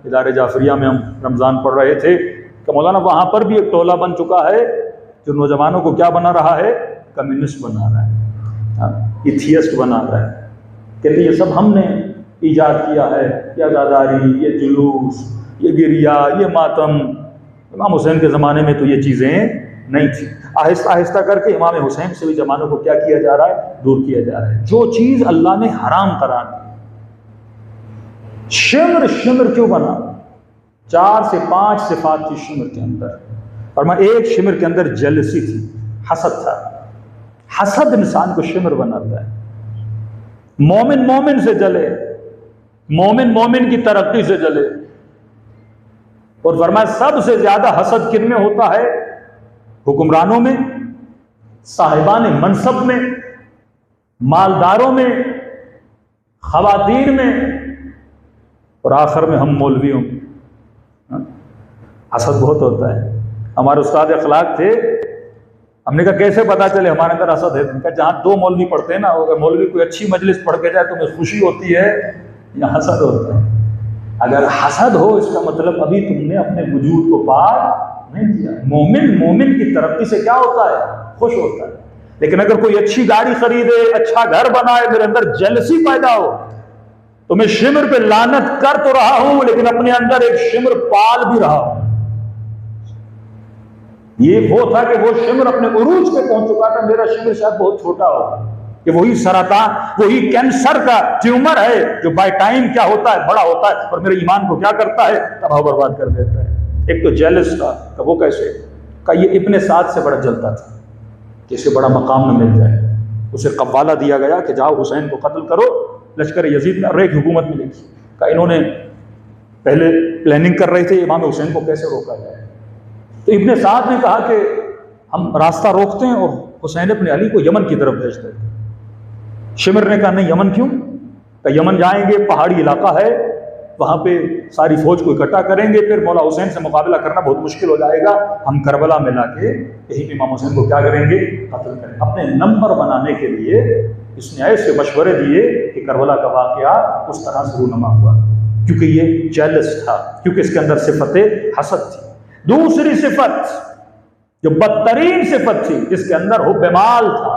इदारे जाफरिया में हम रमज़ान पढ़ रहे थे कि मौलाना वहाँ पर भी एक टोला बन चुका है जो नौजवानों को क्या बना रहा है, कम्युनिस्ट बना रहा है, एथियस्ट बना रहा है। कहते ये सब हमने ईजाद किया है, ये आज़ादारी, ये जुलूस, ये गिरिया, ये मातम। इमाम हुसैन के ज़माने में तो ये चीज़ें नहीं थी। आहिस्ता आहिस्ता करके इमाम हुसैन से भी ज़मानों को क्या किया जा रहा है, दूर किया जा रहा है। जो चीज़ अल्लाह ने हराम करार दी, शिम्र शिम्र क्यों बना? 4 से 5 सिफात थी शिम्र के अंदर, और मैं एक शिम्र के अंदर जेलसी थी, हसद था। हसद इंसान को शिम्र बनाता है। मोमिन मोमिन से जले, मोमिन मोमिन की तरक्की से जले। और फरमाया सबसे ज्यादा हसद किन में होता है? हुक्मरानों में, साहिबान मनसब में, मालदारों में, खवातीन में, और आखिर में हम मौलवियों में। हसद बहुत होता है। हमारे उस्ताद अखलाक थे, हमने कहा कैसे पता चले हमारे अंदर हसद है? उनका जहाँ 2 मौलवी पढ़ते हैं ना, अगर मौलवी कोई अच्छी मजलिस पढ़ के जाए तो मुझे खुशी होती है या हसद होता है? अगर हसद हो इसका मतलब अभी तुमने अपने वजूद को पार नहीं किया। मोमिन मोमिन की तरक्की से क्या होता है? खुश होता है। लेकिन अगर कोई अच्छी गाड़ी खरीदे, अच्छा घर बनाए, मेरे अंदर जेलसी पैदा हो, तो मैं शिम्र पे लानत कर तो रहा हूं, लेकिन अपने अंदर एक शिम्र पाल भी रहा हूं। ये वो था कि वो शिम्र अपने उरूज पे पहुंच चुका था, मेरा शिम्र शायद बहुत छोटा हो, कि वही सरातान, वही कैंसर का ट्यूमर है जो बाय टाइम क्या होता है, बड़ा होता है, और मेरे ईमान को क्या करता है, तबाह बर्बाद कर देता है। एक तो जेलस था, तो वो कैसे का? ये इब्ने साद से बड़ा जलता था कि इसे बड़ा मकाम में मिल जाए। उसे कव्वाला दिया गया कि जाओ हुसैन को कत्ल करो, लश्कर यजीद में और एक हुकूमत मिलेगी। का इन्होंने पहले प्लानिंग कर रहे थे इमाम हुसैन को कैसे रोका जाए। तो इब्ने साद ने कहा कि हम रास्ता रोकते हैं और हुसैन अपने अली को यमन की तरफ भेज देते हैं। शिमर ने कहा नहीं, यमन क्यों? का यमन जाएंगे, पहाड़ी इलाका है, वहाँ पे सारी फौज को इकट्ठा करेंगे, फिर मौला हुसैन से मुकाबला करना बहुत मुश्किल हो जाएगा। हम करबला में लाके यही इमाम हुसैन को क्या करेंगे, कत्ल करेंगे। अपने नंबर बनाने के लिए इसने ऐसे मशवरे दिए कि करबला का वाकया उस तरह से रूनुमा हुआ, क्योंकि ये जेलस था, क्योंकि इसके अंदर सिफत हसद थी। दूसरी सिफत जो बदतरीन सिफत थी, इसके अंदर हुब्ब माल था,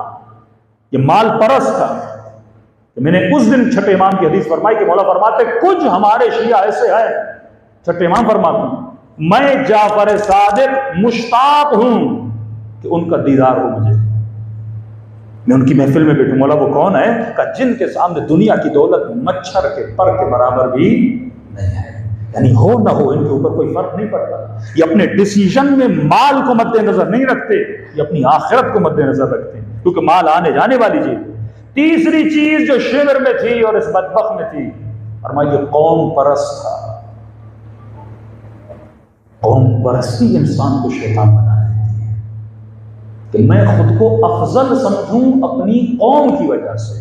ये माल परस्त था। तो मैंने उस दिन छठे इमाम की हदीस फरमाई कि मौला फरमाते कुछ हमारे शिया ऐसे हैं, छठे इमाम फरमाते मैं जाफर सादिक मुश्ताक हूं कि उनका दीदार हो मुझे, मैं उनकी महफिल में बैठूं। मौला वो कौन है? का जिनके सामने दुनिया की दौलत मच्छर के पर के बराबर भी नहीं है, यानी हो ना हो इनके ऊपर कोई फर्क नहीं पड़ता। ये अपने डिसीजन में माल को मद्देनजर नहीं रखते, ये अपनी आखिरत को मद्देनजर रखते हैं, क्योंकि माल आने जाने वाली चीज। तीसरी चीज जो शिविर में थी और इस बदबख्त में थी, फरमाइए कौम परस्त था। कौम परस्ती इंसान को शैतान बना देती है कि मैं खुद को अफजल समझूं अपनी कौम की वजह से,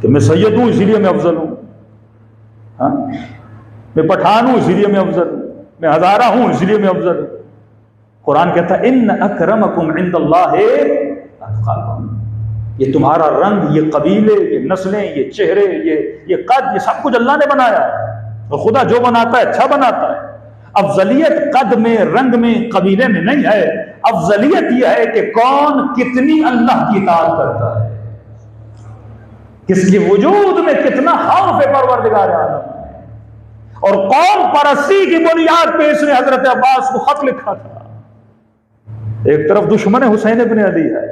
कि मैं सैयद हूं इसीलिए मैं अफजल हूं, हाँ? मैं पठान हूं इसलिए मैं अफजल हूं, मैं हजारा हूं इसलिए मैं अफजल हूं। कुरान कहता है इन्न अकरमकुम इंदल्लाहि अतकाकुम, ये तुम्हारा रंग, ये कबीले, ये नस्लें, ये चेहरे, ये कद, ये सब कुछ अल्लाह ने बनाया है। और खुदा जो बनाता है अच्छा बनाता है। अफजलियत कद में, रंग में, कबीले में नहीं है। अफजलियत यह है कि कौन कितनी अल्लाह की इताअत करता है, किसके वजूद में कितना खौफ परवरदिगार आलम है। और कौम परस्ती की बुनियाद पे इसने हजरत अब्बास को खत लिखा था। एक तरफ दुश्मन हुसैन इब्न अली है,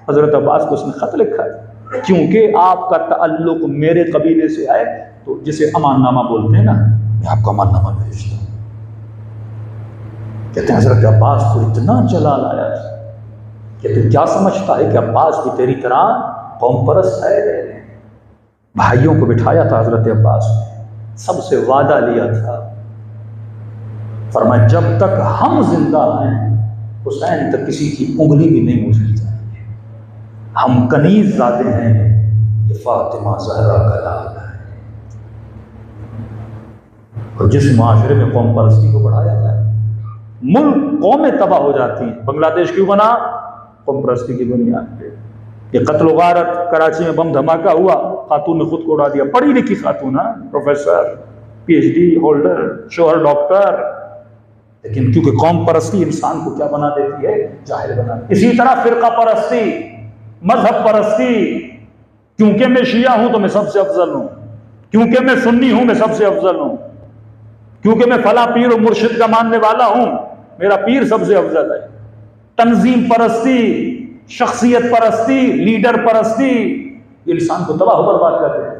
हजरत अब्बास को उसने खत लिखा है, क्योंकि आपका ताल्लुक मेरे कबीले से है, तो जिसे अमाननामा बोलते हैं ना, मैं आपको अमाननामा भेजता हूं। कहते हैं हजरत अब्बास को इतना जलाल आया कि तू क्या समझता है कि अब्बास भी तेरी तरह कौम परस्त है। भाइयों को बिठाया था हजरत अब्बास ने, सबसे वादा लिया था, फरमाया जब तक हम जिंदा हैं हुसैन तक किसी की उंगली भी नहीं उछली जाएगी। हम कनीज ज़ादे हैं, ये फातिमा ज़हरा का लाल है। और जिस माशरे में कौम परस्ती को बढ़ाया जाए, मुल्क कौमें तबाह हो जाती हैं। बांग्लादेश क्यों बना? कौम परस्ती की बुनियाद पे। ये कत्ल गारत, कराची में बम धमाका हुआ, खातून ने खुद को उड़ा दिया, पढ़ी लिखी खातून, प्रोफेसर, PhD होल्डर, शोहर डॉक्टर, लेकिन क्योंकि कौम परस्ती इंसान को क्या बना देती है? जाहिल बना देती है। इसी तरह फिरका परस्ती, मजहब परस्ती, क्योंकि मैं शिया हूं तो मैं सबसे अफजल हूं, क्योंकि मैं सुन्नी हूं मैं सबसे अफजल हूं, क्योंकि मैं फला पीर और मुर्शिद का मानने वाला हूं मेरा पीर सबसे अफजल है। तंजीम परस्ती, शख्सियत परस्ती, लीडर परस्ती इंसान को तबाह बर्बाद कर देती है।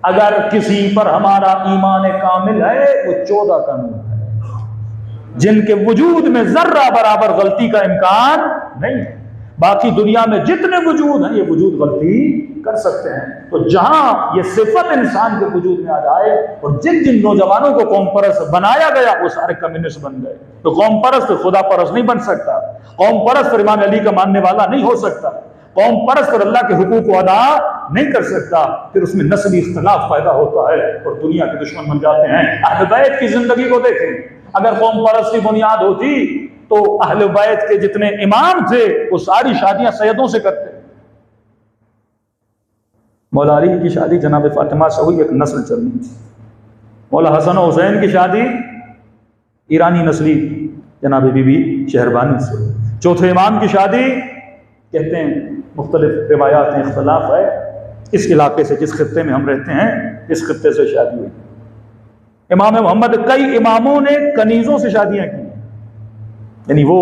अगर किसी पर हमारा ईमान कामिल है, वो 14 कानून है जिनके वजूद में जर्रा बराबर गलती का इम्कान नहीं है। बाकी दुनिया में जितने वजूद हैं ये वजूद गलती कर सकते हैं। तो जहां ये सिफत इंसान के वजूद में आ जाए, और जिन जिन नौजवानों को कौम परस्त बनाया गया वो सारे कम्युनिस्ट बन गए। तो कौम परस्त खुदा परस्त नहीं बन सकता, कौम परस्त इमाम अली का मानने वाला नहीं हो सकता, कौम परस्त अल्लाह के हुकूक को अदा नहीं कर सकता। फिर उसमें नस्ली इख्तिलाफ पैदा होता है और दुनिया के दुश्मन बन जाते हैं। अहले बैत की जिंदगी को देखें, अगर कौम परस्ती बुनियाद होती तो अहले बैत के जितने इमाम थे वो सारी शादियां सैयदों से करते। मौला अली की शादी जनाब फातिमा से हुई, एक नस्ल चलनी थी। मौला हसन और हुसैन की शादी ईरानी नस्ली जनाब बीबी शहरबानी से। चौथे इमाम की शादी कहते हैं मुख्तलिफ रिवायात में इख्तलाफ है, इस इलाके से, जिस खत्ते में हम रहते हैं, इस खत्ते से शादी हुई। इमाम मोहम्मद, कई इमामों ने कनीज़ों से शादियां की, यानी वो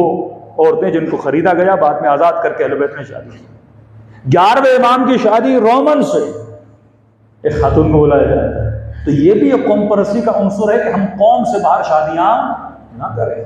औरतें जिनको खरीदा गया बाद में आज़ाद करके अहले बैत ने शादी की। 11वें इमाम की शादी रोमन से एक खातून को बुलाया जाता है। तो ये भी एक कौम परस्ती का अंसुर है कि हम कौम से बाहर शादियां ना करें,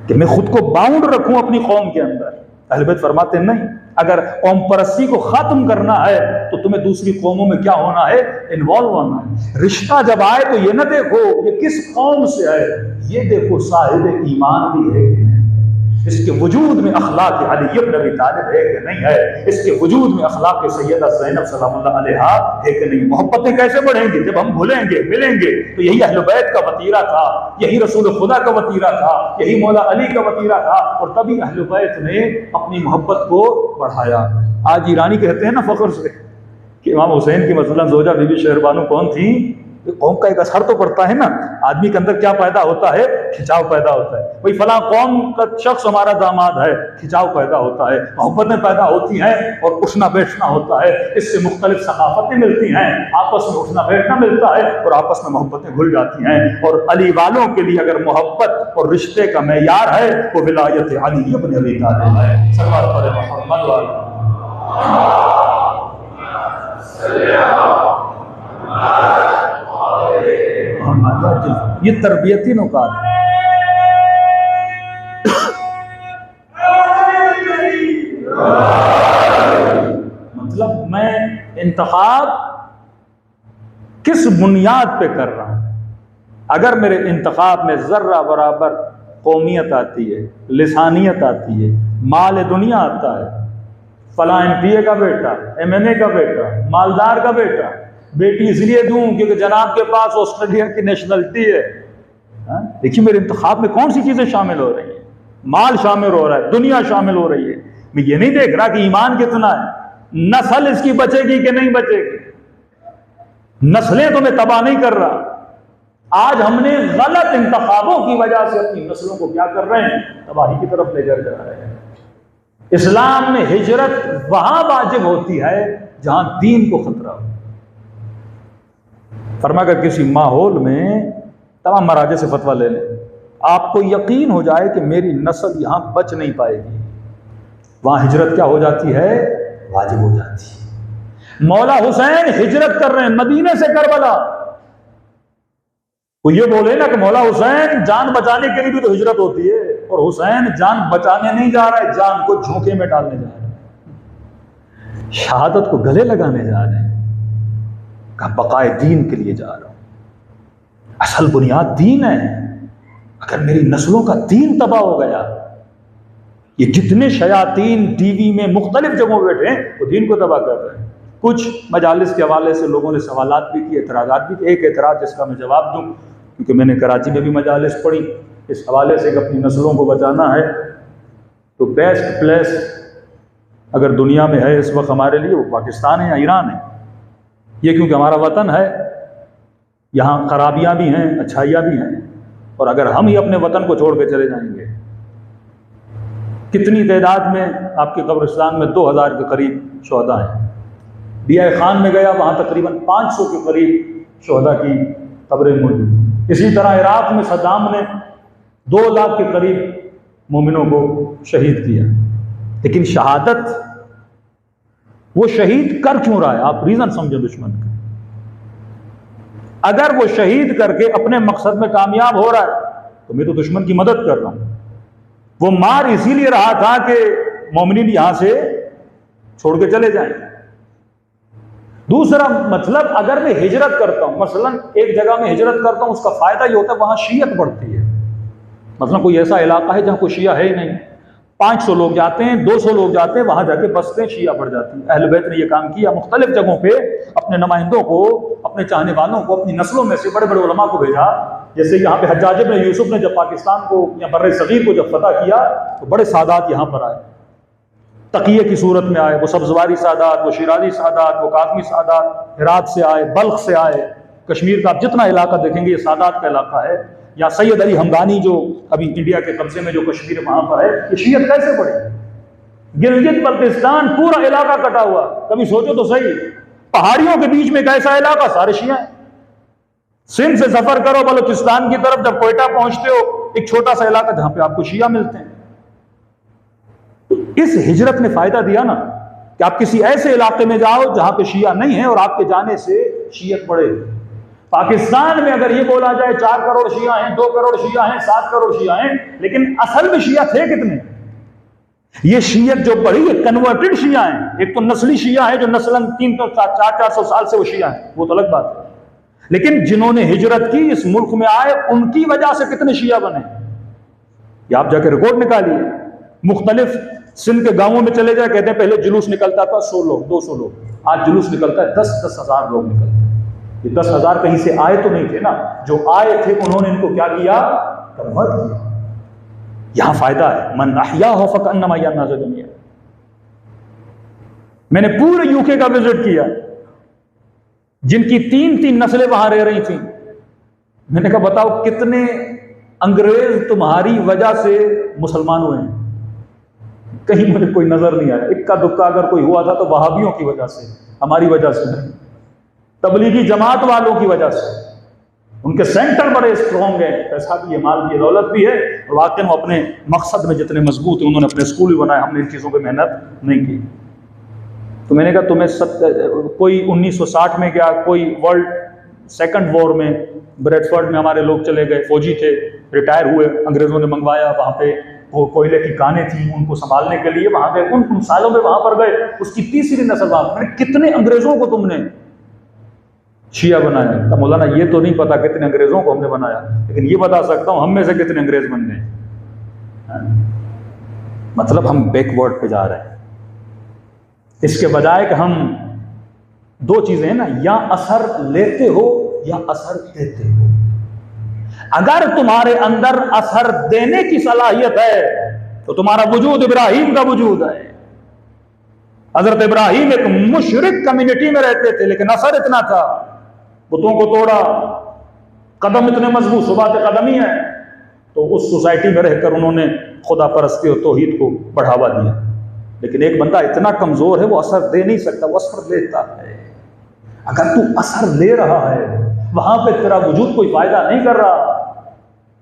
कि मैं खुद को बाउंड रखूं अपनी कौम के अंदर। अहले बैत फरमाते नहीं, अगर कौम परस्ती को खत्म करना है तो तुम्हें दूसरी कौमों में क्या होना है? इन्वॉल्व होना है। रिश्ता जब आए तो ये न देखो ये किस कौम से है, ये देखो साहिब ईमान भी है। इसके वजूद में अखलाक अली इब्न अबी तालिब है कि नहीं है, इसके वजूद में अखलाक सैयदा ज़ैनब सलामुल्लाह अलैहा है कि नहीं। मोहब्बतें कैसे बढ़ेंगी? जब हम भूलेंगे मिलेंगे। तो यही अहले बैत का वतीरा था, यही रसूल खुदा का वतीरा था, यही मौला अली का वतीरा था, और तभी अहले बैत ने अपनी मोहब्बत को बढ़ाया। आज ईरानी कहते हैं ना फख्र से कि इमाम हुसैन की मसलन ज़ौजा बीबी शहरबानो कौन थी? कौम का एक असर तो पड़ता है ना, आदमी के अंदर क्या पैदा होता है? खिंचाव पैदा होता है। भाई फला कौम का शख्स हमारा दामाद है, खिंचाव पैदा होता है, मोहब्बतें पैदा होती हैं और उठना बैठना होता है। इससे मुख्तलिफ सकाफतें मिलती हैं, आपस में उठना बैठना मिलता है और आपस में मोहब्बतें घुल जाती हैं। और अली वालों के लिए अगर मोहब्बत और रिश्ते का मेयार है वो विलायत अली इब्न अबी तालिब है। सल्लल्लाहु अलैहि मोहम्मद ये तरबियती नुकात है। मतलब मैं इंतखाब किस बुनियाद पे कर रहा हूं? अगर मेरे इंतखाब में जर्रा बराबर कौमियत आती है, लिसानियत आती है, माल दुनिया आता है, फला MPA का बेटा, MNA का बेटा, मालदार का बेटा, बेटी इसलिए दूं क्योंकि जनाब के पास ऑस्ट्रेलिया की नेशनलिटी है। देखिए मेरे इंतखाब में कौन सी चीजें शामिल हो रही हैं? माल शामिल हो रहा है, दुनिया शामिल हो रही है। मैं ये नहीं देख रहा कि ईमान कितना है, नस्ल इसकी बचेगी कि नहीं बचेगी। नस्लें तो मैं तबाह नहीं कर रहा। आज हमने गलत इंतखाबों की वजह से अपनी नस्लों को क्या कर रहे हैं? तबाही की तरफ लेकर जा रहे हैं। इस्लाम में हिजरत वहां वाजिब होती है जहां दीन को खतरा हो। फरमाकर किसी माहौल में तमाम मराजे से फतवा ले लें, आपको यकीन हो जाए कि मेरी नस्ल यहां बच नहीं पाएगी, वहां हिजरत क्या हो जाती है? वाजिब हो जाती है। मौला हुसैन हिजरत कर रहे हैं मदीने से करबला। वो ये बोले ना कि मौला हुसैन जान बचाने के लिए भी तो हिजरत होती है, और हुसैन जान बचाने नहीं जा रहा है, जान को झोंके में डालने जा रहे हैं, शहादत को गले लगाने जा रहे हैं। का बकाए दीन के लिए जा रहा हूं। असल बुनियाद दीन है। अगर मेरी नस्लों का दीन तबाह हो गया, ये जितने शयातीन टीवी में मुख्तलिफ जगहों पर बैठे हैं वो दीन को तबाह कर रहे हैं। कुछ मजालिस के हवाले से लोगों ने सवालात भी किए, एतराज़ात भी किए। एक एतराज़ जिसका मैं जवाब दूं, क्योंकि मैंने कराची में भी मजालिस पढ़ी इस हवाले से कि अपनी नस्लों को बचाना है, तो बेस्ट प्लेस अगर दुनिया में है इस वक्त हमारे लिए वो पाकिस्तान है या ईरान है। ये क्योंकि हमारा वतन है, यहाँ खराबियाँ भी हैं, अच्छाइयाँ भी हैं, और अगर हम ही अपने वतन को छोड़ के चले जाएंगे, कितनी तादाद में आपके कब्रिस्तान में 2000 के करीब शोहदा हैं। बिया खान में गया, वहाँ तकरीबन 500 के करीब शोहदा की कब्रें मौजूद। इसी तरह इराक़ में सद्दाम ने 2 लाख के करीब मोमिनों को शहीद किया। लेकिन शहादत वो शहीद कर क्यों रहा है? आप रीजन समझो दुश्मन का। अगर वो शहीद करके अपने मकसद में कामयाब हो रहा है तो मैं तो दुश्मन की मदद कर रहा हूं। वो मार इसीलिए रहा था कि मोमिनीन यहां से छोड़ के चले जाएं। दूसरा मतलब, अगर मैं हिजरत करता हूं, मसलन एक जगह में हिजरत करता हूं, उसका फायदा ये होता है वहां शियत बढ़ती है। मतलब कोई ऐसा इलाका है जहां कोई शिया है ही नहीं, 500 लोग जाते हैं, 200 लोग जाते हैं, वहां जाके बसते हैं, शिया बढ़ जाती है। अहले बैत ने यह काम किया, मुख्तलिफ जगहों पे अपने नुमाइंदों को, अपने चाहने वालों को, अपनी नस्लों में से बड़े बड़े उलमा को भेजा। जैसे यहाँ पे हज्जाज इब्न यूसुफ ने जब पाकिस्तान को या बर्रे सगीर को जब फतह किया तो बड़े सादात यहाँ पर आए, तकिये की सूरत में आए। वो सब्जवारी सादात, वो शिराजी सादात, वो काज़मी सादात, हेरात से आए, बल्ख से आए। कश्मीर का आप जितना इलाका देखेंगे ये सादात का इलाका है। या सैयद अली हमदानी जो अभी इंडिया के कब्जे में जो कश्मीर वहां पर है, ये शियत कैसे बढ़ी? गिलगित बल्तिस्तान पूरा इलाका कटा हुआ। कभी सोचो तो सही, पहाड़ियों के बीच में एक ऐसा इलाका, सारे शिया हैं। सिंध से सफर करो बलूचिस्तान की तरफ, जब कोयटा पहुंचते हो, एक छोटा सा इलाका जहां पे आपको शिया मिलते हैं। तो इस हिजरत ने फायदा दिया ना कि आप किसी ऐसे इलाके में जाओ जहां पे शिया नहीं है और आपके जाने से शियत बढ़े। पाकिस्तान में अगर ये बोला जाए 4 करोड़ शिया हैं, 2 करोड़ शिया हैं, 7 करोड़ शिया हैं, लेकिन असल में शिया थे कितने? ये शियत जो बढ़ी है कन्वर्टेड शिया हैं। एक तो नस्ली शिया है जो नस्लन 300-400 साल से वो शिया है, वो तो अलग बात है। लेकिन जिन्होंने हिजरत की, इस मुल्क में आए, उनकी वजह से कितने शिया बने, ये आप जाकर रिकॉर्ड निकालिए। मुख्तलिफ सिंध के गांवों में चले जाए, कहते हैं पहले जुलूस निकलता था 100 लोग 200 लोग, आज जुलूस निकलता है 10-10 हजार लोग निकलते हैं। ये 10 हजार कहीं से आए तो नहीं थे ना, जो आए थे उन्होंने इनको क्या किया, कन्वर्ट किया। यहां फायदा है, मन अहया हो फकन्नमा यन्नास जमीआ। मैंने पूरे यूके का विजिट किया, जिनकी 3-3 नस्लें वहां रह रही थी। मैंने कहा बताओ कितने अंग्रेज तुम्हारी वजह से मुसलमान हुए हैं? कहीं मुझे कोई नजर नहीं आया। इक्का दुक्का अगर कोई हुआ था तो वहाबियों की वजह से, हमारी वजह से नहीं, तबलीगी जमात वालों की वजह से। उनके सेंटर बड़े स्ट्रॉन्ग हैं, पैसा भी है, माल भी है, दौलत भी है, और वाकई में अपने मकसद में जितने मजबूत हैं, उन्होंने अपने स्कूल भी बनाए, हमने इन चीज़ों पर मेहनत नहीं की। तो मैंने कहा तुम्हें कोई 1960 में गया, कोई वर्ल्ड सेकंड वॉर में ब्रेडफर्ड में हमारे लोग चले गए, फौजी थे, रिटायर हुए, अंग्रेजों ने मंगवाया, वहाँ पे वो कोयले की कानें थी, उनको संभालने के लिए वहाँ गए, उन सालों में वहाँ पर गए, उसकी तीसरी नस्ल वहाँ। मैंने कितने अंग्रेजों को तुमने शिया बनाया? तो मौलाना ये तो नहीं पता कितने अंग्रेजों को हमने बनाया, लेकिन ये बता सकता हूँ हम में से कितने अंग्रेज बन गए। मतलब हम बैकवर्ड पे जा रहे हैं। इसके बजाय कि हम दो चीजें हैं ना, या असर लेते हो या असर देते हो। अगर तुम्हारे अंदर असर देने की सलाहियत है तो तुम्हारा वजूद इब्राहिम का वजूद है। हजरत इब्राहिम एक मुशरिक कम्युनिटी में रहते थे, लेकिन असर इतना था, बुतों को तोड़ा, कदम इतने मजबूत, सुबात कदम ही है, तो उस सोसाइटी में रहकर उन्होंने खुदा परस्ती और तौहीद को बढ़ावा दिया। लेकिन एक बंदा इतना कमजोर है, वो असर दे नहीं सकता, वो असर लेता है। अगर तू असर ले रहा है, वहां पे तेरा वजूद कोई फायदा नहीं कर रहा।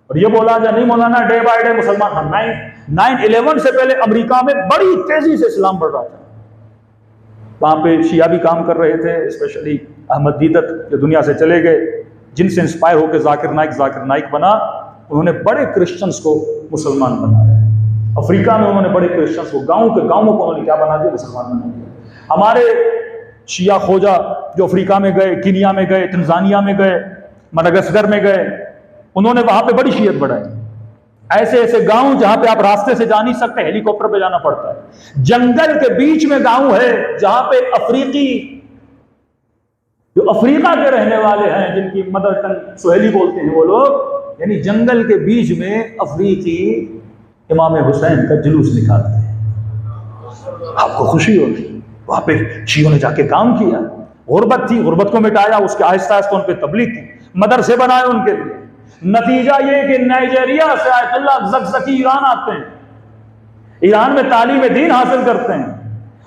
और ये बोला जा नहीं मौलाना डे बाय डे मुसलमान, हम 9/11 से पहले अमेरिका में बड़ी तेजी से इस्लाम बढ़ रहा था। वहां पे शिया भी काम कर रहे थे, स्पेशली अहमद दीदत जो दुनिया से चले गए, जिनसे इंस्पायर होकर जाकिर नाइक बना। उन्होंने बड़े क्रिश्चियंस को मुसलमान बनाया। अफ्रीका में उन्होंने बड़े क्रिश्चियंस को, गाँव के गाँवों को उन्होंने क्या बना दिया, मुसलमान बना दिया। हमारे शिया खोजा जो अफ्रीका में गए, कीनिया में गए, तंजानिया में गए, मडागास्कर में गए, उन्होंने वहां पे बड़ी शियत बढ़ाई। ऐसे ऐसे गांव जहां पे आप रास्ते से जा नहीं सकते, हेलीकॉप्टर पे जाना पड़ता है। जंगल के बीच में गांव है जहां पे अफ्रीकी, जो अफ्रीका के रहने वाले हैं, जिनकी मदर टंग सुहेली बोलते हैं वो लोग, यानी जंगल के बीच में अफ्रीकी इमाम हुसैन का जुलूस निकालते हैं। आपको खुशी होगी, वहां पे शियों ने जाके काम किया। गुर्बत थी, गुर्बत को मिटाया, उसके आहिस्ता आहिस्ता उन पे तबलीग की, मदरसे बनाए उनके लिए। नतीजा ये कि नाइजीरिया से आयतुल्लाह ज़क़ज़की ईरान आते हैं, ईरान में तालीम दीन हासिल करते हैं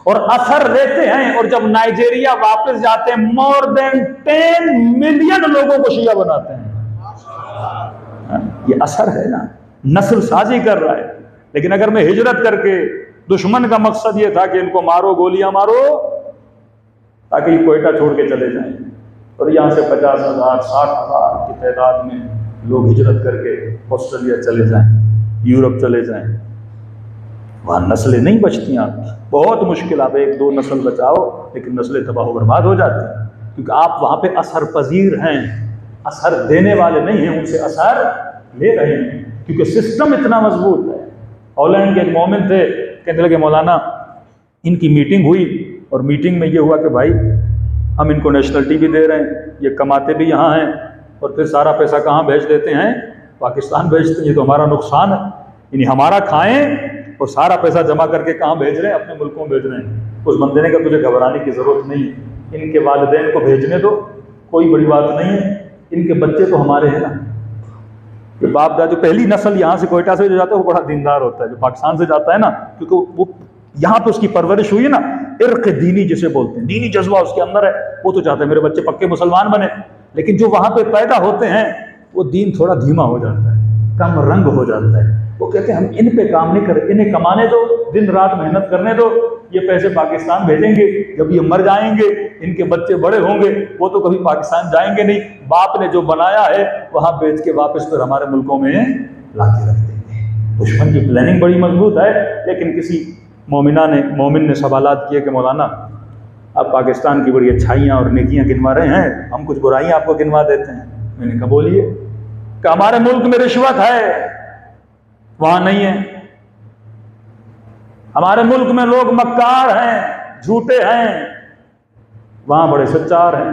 और असर लेते हैं, और जब नाइजीरिया वापस जाते हैं मोर देन 10 मिलियन लोगों को शिया बनाते हैं। ये असर है ना, नस्ल साजी कर रहा है। लेकिन अगर मैं हिजरत करके, दुश्मन का मकसद ये था कि इनको मारो, गोलियां मारो, ताकि ये कोयटा छोड़ के चले जाएं, और यहाँ से 50,000 60,000 की तादाद में लोग हिजरत करके ऑस्ट्रेलिया चले जाएं, यूरोप चले जाएं, वहाँ नस्लें नहीं बचती आपकी। बहुत मुश्किल, आप 1-2 नस्ल बचाओ, लेकिन नस्लें तबाह बर्बाद हो जाती हैं, क्योंकि आप वहाँ पे असर पजीर हैं, असर देने वाले नहीं हैं, उनसे असर ले रहे हैं, क्योंकि सिस्टम इतना मजबूत है। हॉलैंड के एक मोमिन थे, कहने लगे मौलाना इनकी मीटिंग हुई, और मीटिंग में ये हुआ कि भाई हम इनको नेशनलिटी भी दे रहे हैं, ये कमाते भी यहाँ हैं, और फिर सारा पैसा कहाँ भेज देते हैं, पाकिस्तान भेजते हैं। ये तो हमारा नुकसान है, यानी हमारा खाएं और सारा पैसा जमा करके कहाँ भेज रहे हैं, अपने मुल्कों में भेज रहे हैं। उस बंदे ने कहा तुझे घबराने की जरूरत नहीं है, इनके वालिदैन को भेजने दो, कोई बड़ी बात नहीं है, इनके बच्चे तो हमारे हैं ना। ये बाप दादा, जो पहली नस्ल यहाँ से कोयटा से जो जाता है वो बड़ा दीनदार होता है, जो पाकिस्तान से जाता है ना, क्योंकि वो यहाँ पे उसकी परवरिश हुई है ना, इर्क दीनी जिसे बोलते हैं, दीनी जज्बा उसके अंदर है, वो तो चाहता है मेरे बच्चे पक्के मुसलमान बने। लेकिन जो वहाँ पे पैदा होते हैं वो दीन थोड़ा धीमा हो जाता है, कम रंग हो जाता है। वो कहते हैं हम इन पे काम नहीं करें, इन्हें कमाने दो, दिन रात मेहनत करने दो, ये पैसे पाकिस्तान भेजेंगे, जब ये मर जाएंगे, इनके बच्चे बड़े होंगे, वो तो कभी पाकिस्तान जाएंगे नहीं, बाप ने जो बनाया है वहाँ बेच के वापस फिर हमारे मुल्कों में ला के रख देंगे। दुश्मन की प्लानिंग बड़ी मजबूत है। लेकिन किसी मोमिन ने सवालात किए कि मौलाना आप पाकिस्तान की बड़ी अच्छाइयाँ और नेकियाँ गिनवा रहे हैं, हम कुछ बुराइयाँ आपको गिनवा देते हैं। मैंने कहा बोलिए। कि हमारे मुल्क में रिश्वत है, वहाँ नहीं है। हमारे मुल्क में लोग मक्कार हैं, झूठे हैं, वहां बड़े सच्चार हैं,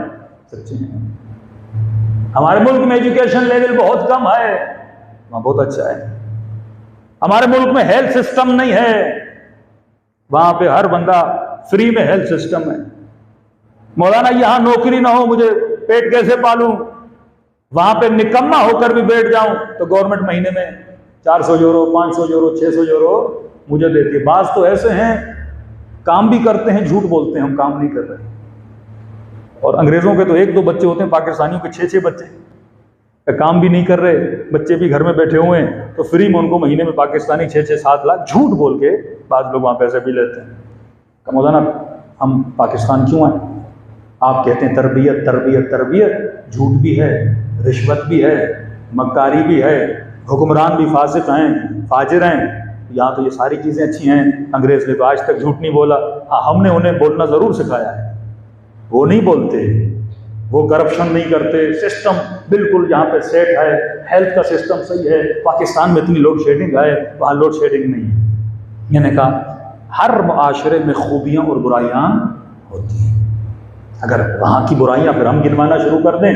सच्चे हैं। हमारे मुल्क में एजुकेशन लेवल बहुत कम है, वहां बहुत अच्छा है। हमारे मुल्क में हेल्थ सिस्टम नहीं है, वहां पे हर बंदा फ्री में हेल्थ सिस्टम है। मौलाना यहां नौकरी ना हो, मुझे पेट कैसे पालूं, वहां पे निकम्मा होकर भी बैठ जाऊं तो गवर्नमेंट महीने में 400 यूरो, 500 यूरो, 600 यूरो मुझे देती है। बाज तो ऐसे हैं काम भी करते हैं, झूठ बोलते हैं हम काम नहीं कर रहे। और अंग्रेजों के तो 1-2 बच्चे होते हैं, पाकिस्तानियों के 6-6 बच्चे, काम भी नहीं कर रहे, बच्चे भी घर में बैठे हुए हैं, तो फ्री में उनको महीने में पाकिस्तानी 6-6-7 लाख झूठ बोल के बाद लोग वहां पैसे भी लेते हैं। कहा मौलाना हम पाकिस्तान क्यों आए? आप कहते हैं तरबियत तरबियत तरबियत, झूठ भी है, रिश्वत भी है, मक्कारी भी है, हुक्मरान भी फासिक हैं, फाजिर हैं। यहाँ तो ये सारी चीज़ें अच्छी हैं, अंग्रेज ने तो आज तक झूठ नहीं बोला। हाँ, हमने उन्हें बोलना ज़रूर सिखाया है, वो नहीं बोलते, वो करप्शन नहीं करते, सिस्टम बिल्कुल यहाँ पे सेट है, हेल्थ का सिस्टम सही है। पाकिस्तान में इतनी लोड शेडिंग है, वहाँ लोड शेडिंग नहीं है। मैंने कहा हर माशरे में खूबियाँ और बुराइयाँ होती हैं। अगर वहाँ की बुराइयाँ फिर हम गिनवाना शुरू कर दें,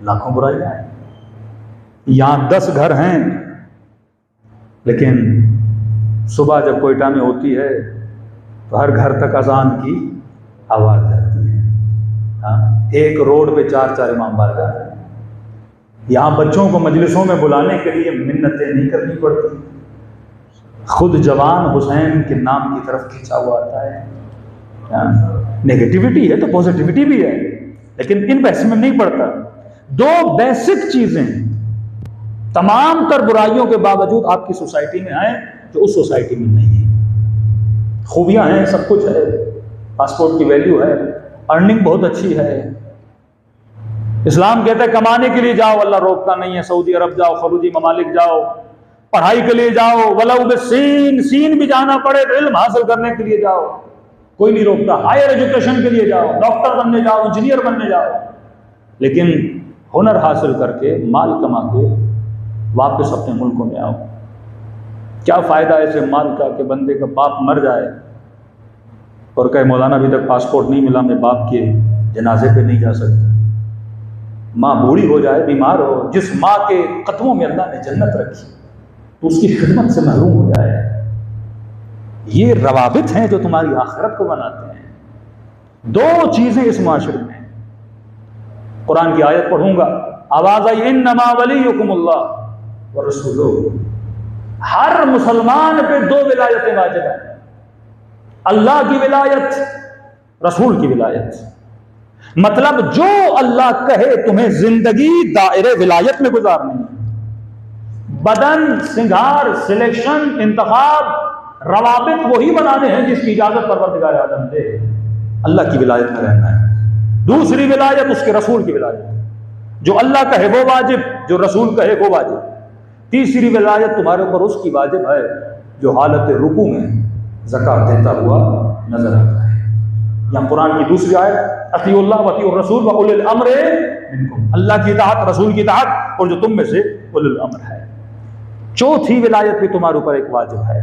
लाखों बुराइयाँ हैं। यहाँ 10 घर हैं, लेकिन सुबह जब कोयटा में होती है तो हर घर तक अजान की आवाज़ जाती है। हाँ, एक रोड पे 4-4 इमाम बारगाह है। यहाँ बच्चों को मजलिसों में बुलाने के लिए मिन्नतें नहीं करनी पड़ती, खुद जवान हुसैन के नाम की तरफ खिंचा हुआ आता है। नेगेटिविटी है तो पॉजिटिविटी भी है, लेकिन इन बहस में नहीं पड़ता। 2 बेसिक चीजें तमाम तर बुराइयों के बावजूद आपकी सोसाइटी में आए जो उस सोसाइटी में नहीं है। खूबियां हैं, सब कुछ है, पासपोर्ट की वैल्यू है, अर्निंग बहुत अच्छी है। इस्लाम कहता है कमाने के लिए जाओ, अल्लाह रोकता नहीं है। सऊदी अरब जाओ, खरूजी ममालिक जाओ, पढ़ाई के लिए जाओ, वलौ सीन भी जाना पड़े तो इल्म हासिल करने के लिए जाओ, कोई नहीं रोकता। हायर एजुकेशन के लिए जाओ, डॉक्टर बनने जाओ, इंजीनियर बनने जाओ, लेकिन हुनर हासिल करके माल कमा के वापस अपने मुल्कों में आओ। क्या फ़ायदा ऐसे माल का कि बंदे का बाप मर जाए और कहे मौलाना अभी तक पासपोर्ट नहीं मिला, मैं बाप के जनाजे पे नहीं जा सकता। माँ बूढ़ी हो जाए, बीमार हो, जिस माँ के कदमों में अल्लाह ने जन्नत रखी तो उसकी खिदमत से महरूम हो जाए। ये रवाबित हैं जो तुम्हारी आखिरत को बनाते हैं। 2 चीज़ें इस माशरे में। कुरान की आयत पढ़ूंगा, आवाज़ आई इन्नमा वलियुकुमुल्लाह व रसूलुहु। हर मुसलमान पे 2 विलायतें वाजिब हैं, अल्लाह की विलायत, रसूल की विलायत। मतलब जो अल्लाह कहे तुम्हें जिंदगी दायरे विलायत में गुजारनी है, बदन, सिंगार, सिलेक्शन, इंतखाब, रवाबित वही बनाने हैं जिसकी इजाजत परवरदिगार आदम दे। अल्लाह की विलायत में रहना है। दूसरी विलायत उसके रसूल की विलायत, जो अल्लाह कहे वो वाजिब, जो रसूल कहे वो वाजिब। तीसरी विलायत तुम्हारे ऊपर उसकी वाजिब है जो हालत रुकू में ज़कात देता हुआ नजर आता है। यहाँ कुरान की दूसरी आयत अतीउल्लाह व अतीउर रसूल व उलिल अम्र मिनकुम, अल्लाह की इताअत, रसूल की इताअत, और जो तुम में से उलिल अम्र है। चौथी विलायत भी तुम्हारे ऊपर एक वाजिब है,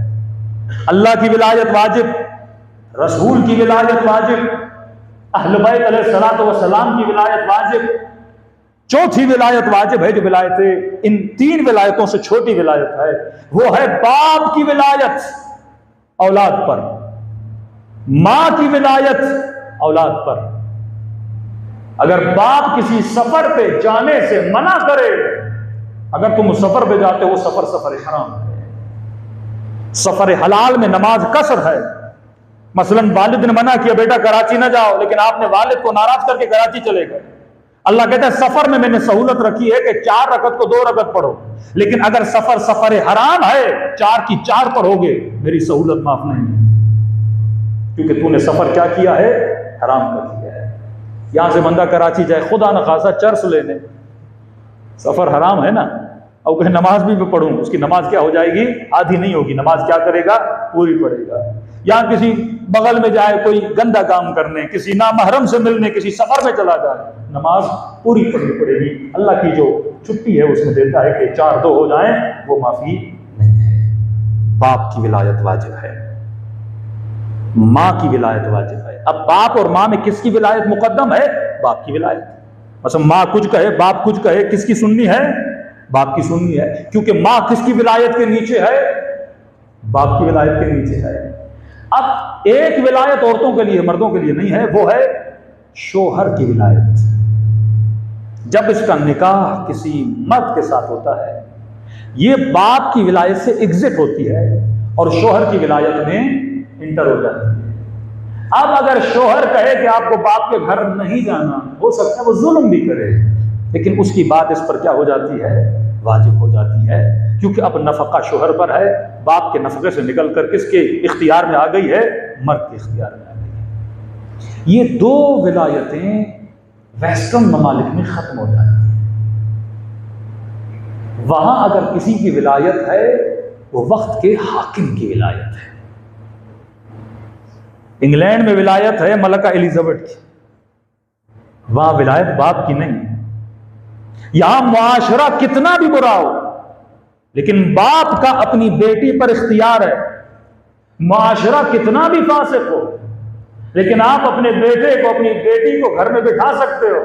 अल्लाह की विलायत वाजिब, रसूल की विलायत वाजिब, अहले बैत अलैहिस्सलातु वस्सलाम की विलायत वाजिब। चौथी विलायत वाजिब है जो विलायत इन 3 विलायतों से छोटी विलायत है, वो है बाप की विलायत औलाद पर, मां की विलायत औलाद पर। अगर बाप किसी सफर पे जाने से मना करे, अगर तुम उस सफर पे जाते हो वो सफर सफर हराम है, सफर हलाल में नमाज कसर है। मसलन वालिद ने मना किया बेटा कराची ना जाओ, लेकिन आपने वालिद को नाराज करके कराची चले गए। अल्लाह कहता है सफर में मैंने सहूलत रखी है कि 4 रकत को 2 रकत पढ़ो, लेकिन अगर सफर सफर हराम है 4 की 4 पढ़ोगे, मेरी सहूलत माफ नहीं है, क्योंकि तूने सफर क्या किया है, हराम का किया है। यहां से बंदा कराची जाए खुदा न खासा चर्च लेने, सफर हराम है ना, और कहे नमाज भी मैं पढ़ूं, उसकी नमाज क्या हो जाएगी, आधी नहीं होगी। नमाज क्या करेगा, पूरी पढ़ेगा। या किसी बगल में जाए कोई गंदा काम करने, किसी नामहरम से मिलने, किसी सफर में चला जाए, नमाज पूरी पढ़नी पड़ेगी। अल्लाह की जो छुट्टी है उसमें देता है कि 4-2 हो जाए, वो माफी नहीं है। बाप की विलायत वाजिब है। माँ की विलायत वाजिब है। अब बाप और माँ में किसकी विलायत मुकद्दम है? बाप की विलायत। मतलब माँ कुछ कहे बाप कुछ कहे, किसकी सुननी है? बाप की सुननी है, क्योंकि माँ किसकी विलायत के नीचे है? बाप की विलायत के नीचे है। अब एक विलायत औरतों के लिए, मर्दों के लिए नहीं है, वो है शोहर की विलायत। जब इसका निकाह किसी मर्द के साथ होता है, ये बाप की विलायत से एग्जिट होती है और शोहर की विलायत में इंटर हो जाती है। अब अगर शोहर कहे कि आपको बाप के घर नहीं जाना, हो सकता है वो जुल्म भी करे, लेकिन उसकी बात इस पर क्या हो जाती है? वाजिब हो जाती है, क्योंकि अब नफका शोहर पर है, बाप के नफके से निकल कर किसके इख्तियार में आ गई है? मर्द के इख्तियार में आ गई है। ये दो विलायतें वेस्टर्न ममालिक में खत्म हो जाती है। वहां अगर किसी की विलायत है, वो वक्त के हाकिम की विलायत है। इंग्लैंड में विलायत है मलका एलिजाबेथ की, वहां विलायत बाप की नहीं। यहां मुआशरा कितना भी बुरा हो, लेकिन बाप का अपनी बेटी पर इख्तियार है। मुआशरा कितना भी फासिक हो, लेकिन आप अपने बेटे को, अपनी बेटी को घर में बिठा सकते हो।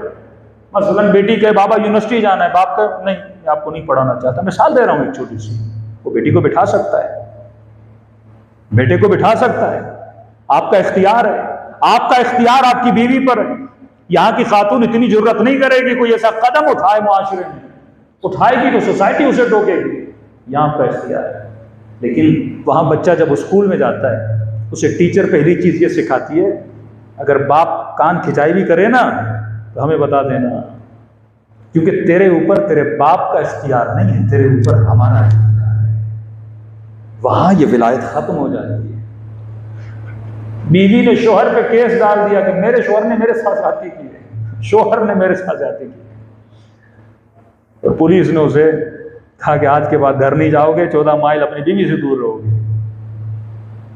मसलन बेटी के बाबा यूनिवर्सिटी जाना है, बाप का नहीं, आपको नहीं पढ़ाना चाहता। मिसाल दे रहा हूं एक छोटी सी, वो बेटी को बिठा सकता है, बेटे को बिठा सकता है, आपका इख्तियार है। आपका इख्तियार आपकी बीवी पर है। यहां की खातून इतनी जरूरत नहीं करेगी कोई ऐसा कदम उठाए मुआशरे में, उठाएगी तो सोसाइटी उसे टोकेगी, यहां आपका इख्तियार है। लेकिन वहां बच्चा जब स्कूल में जाता है, उसे टीचर पहली चीज ये सिखाती है, अगर बाप कान खिंचाई भी करे ना तो हमें बता देना, क्योंकि तेरे ऊपर तेरे बाप का इख्तियार नहीं है, तेरे ऊपर हमारा इख्तियार है। वहां ये विलायत खत्म हो जाती है। बीवी ने शोहर पे केस डाल दिया कि मेरे शोहर ने मेरे साथ ज्यादती की है, शोहर ने मेरे साथ ज्यादती की है, और पुलिस ने उसे कहा कि आज के बाद घर नहीं जाओगे, 14 माइल अपनी बीवी से दूर रहोगे।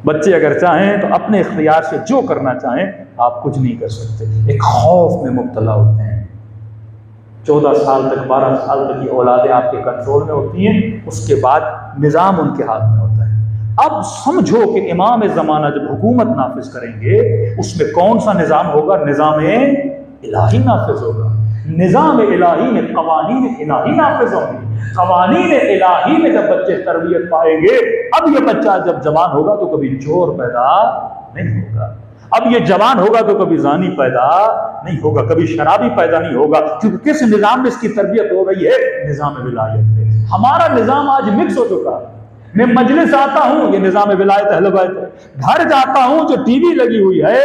बच्चे अगर चाहें तो अपने इख्तियार से जो करना चाहें, आप कुछ नहीं कर सकते। एक खौफ में मुब्तला होते हैं। 14 साल तक, 12 साल तक की औलादें आपके कंट्रोल में होती हैं, उसके बाद निज़ाम उनके हाथ में होता है। अब समझो कि इमाम ज़माना जब हुकूमत नाफिज करेंगे, उसमें कौन सा निज़ाम होगा? निज़ाम इलाही नाफिज होगा। निज़ाम इलाही में कवानीन इलाही नाफिज होंगे। कवानीन इलाही में जब बच्चे तरबियत पाएंगे, अब ये बच्चा जब जवान होगा तो कभी चोर पैदा नहीं होगा, अब ये जवान होगा तो कभी जानी पैदा नहीं होगा, कभी शराबी पैदा नहीं होगा, क्योंकि किस निज़ाम में इसकी तरबियत हो रही है? निज़ाम विलायत में। हमारा निज़ाम आज मिक्स हो चुका है। मैं मजलिस आता हूं, ये निज़ाम विलायत अहले बैत है। घर जाता हूं, जो टीवी लगी हुई है,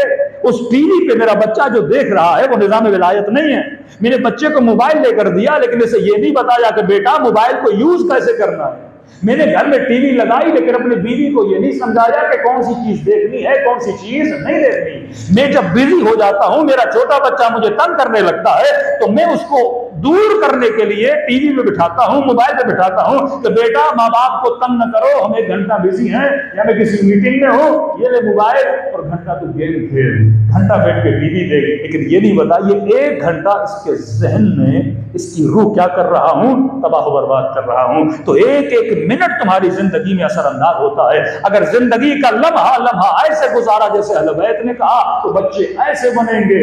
उस टीवी पे मेरा बच्चा जो देख रहा है वो निज़ाम विलायत नहीं है। मेरे बच्चे को मोबाइल लेकर दिया, लेकिन इसे ये नहीं बताया कि बेटा मोबाइल को यूज कैसे करना है। मैंने घर में टीवी लगाई, लेकिन अपनी बीवी को ये नहीं समझाया कि कौन सी चीज देखनी है, कौन सी चीज नहीं देखनी। मैं जब बिजी हो जाता हूं, मेरा छोटा बच्चा मुझे तंग करने लगता है, तो मैं उसको दूर करने के लिए टीवी पे बिठाता हूं, मोबाइल पे बिठाता हूं कि बेटा माँ बाप को तंग न करो, हम 1 घंटा बिजी हैं या मैं किसी मीटिंग में हूं, ये ले मोबाइल और घंटा तू गेम खेल, घंटा बैठ के टीवी देख। लेकिन ये नहीं बता ये 1 घंटा इसके जहन में, इसकी रूह क्या कर रहा हूं? तबाह बर्बाद कर रहा हूं। तो एक एक मिनट तुम्हारी जिंदगी में असरअंदाज होता है। अगर जिंदगी का लम्हा लम्हा ऐसे गुजारा जैसे अहले बैत ने कहा, तो बच्चे ऐसे बनेंगे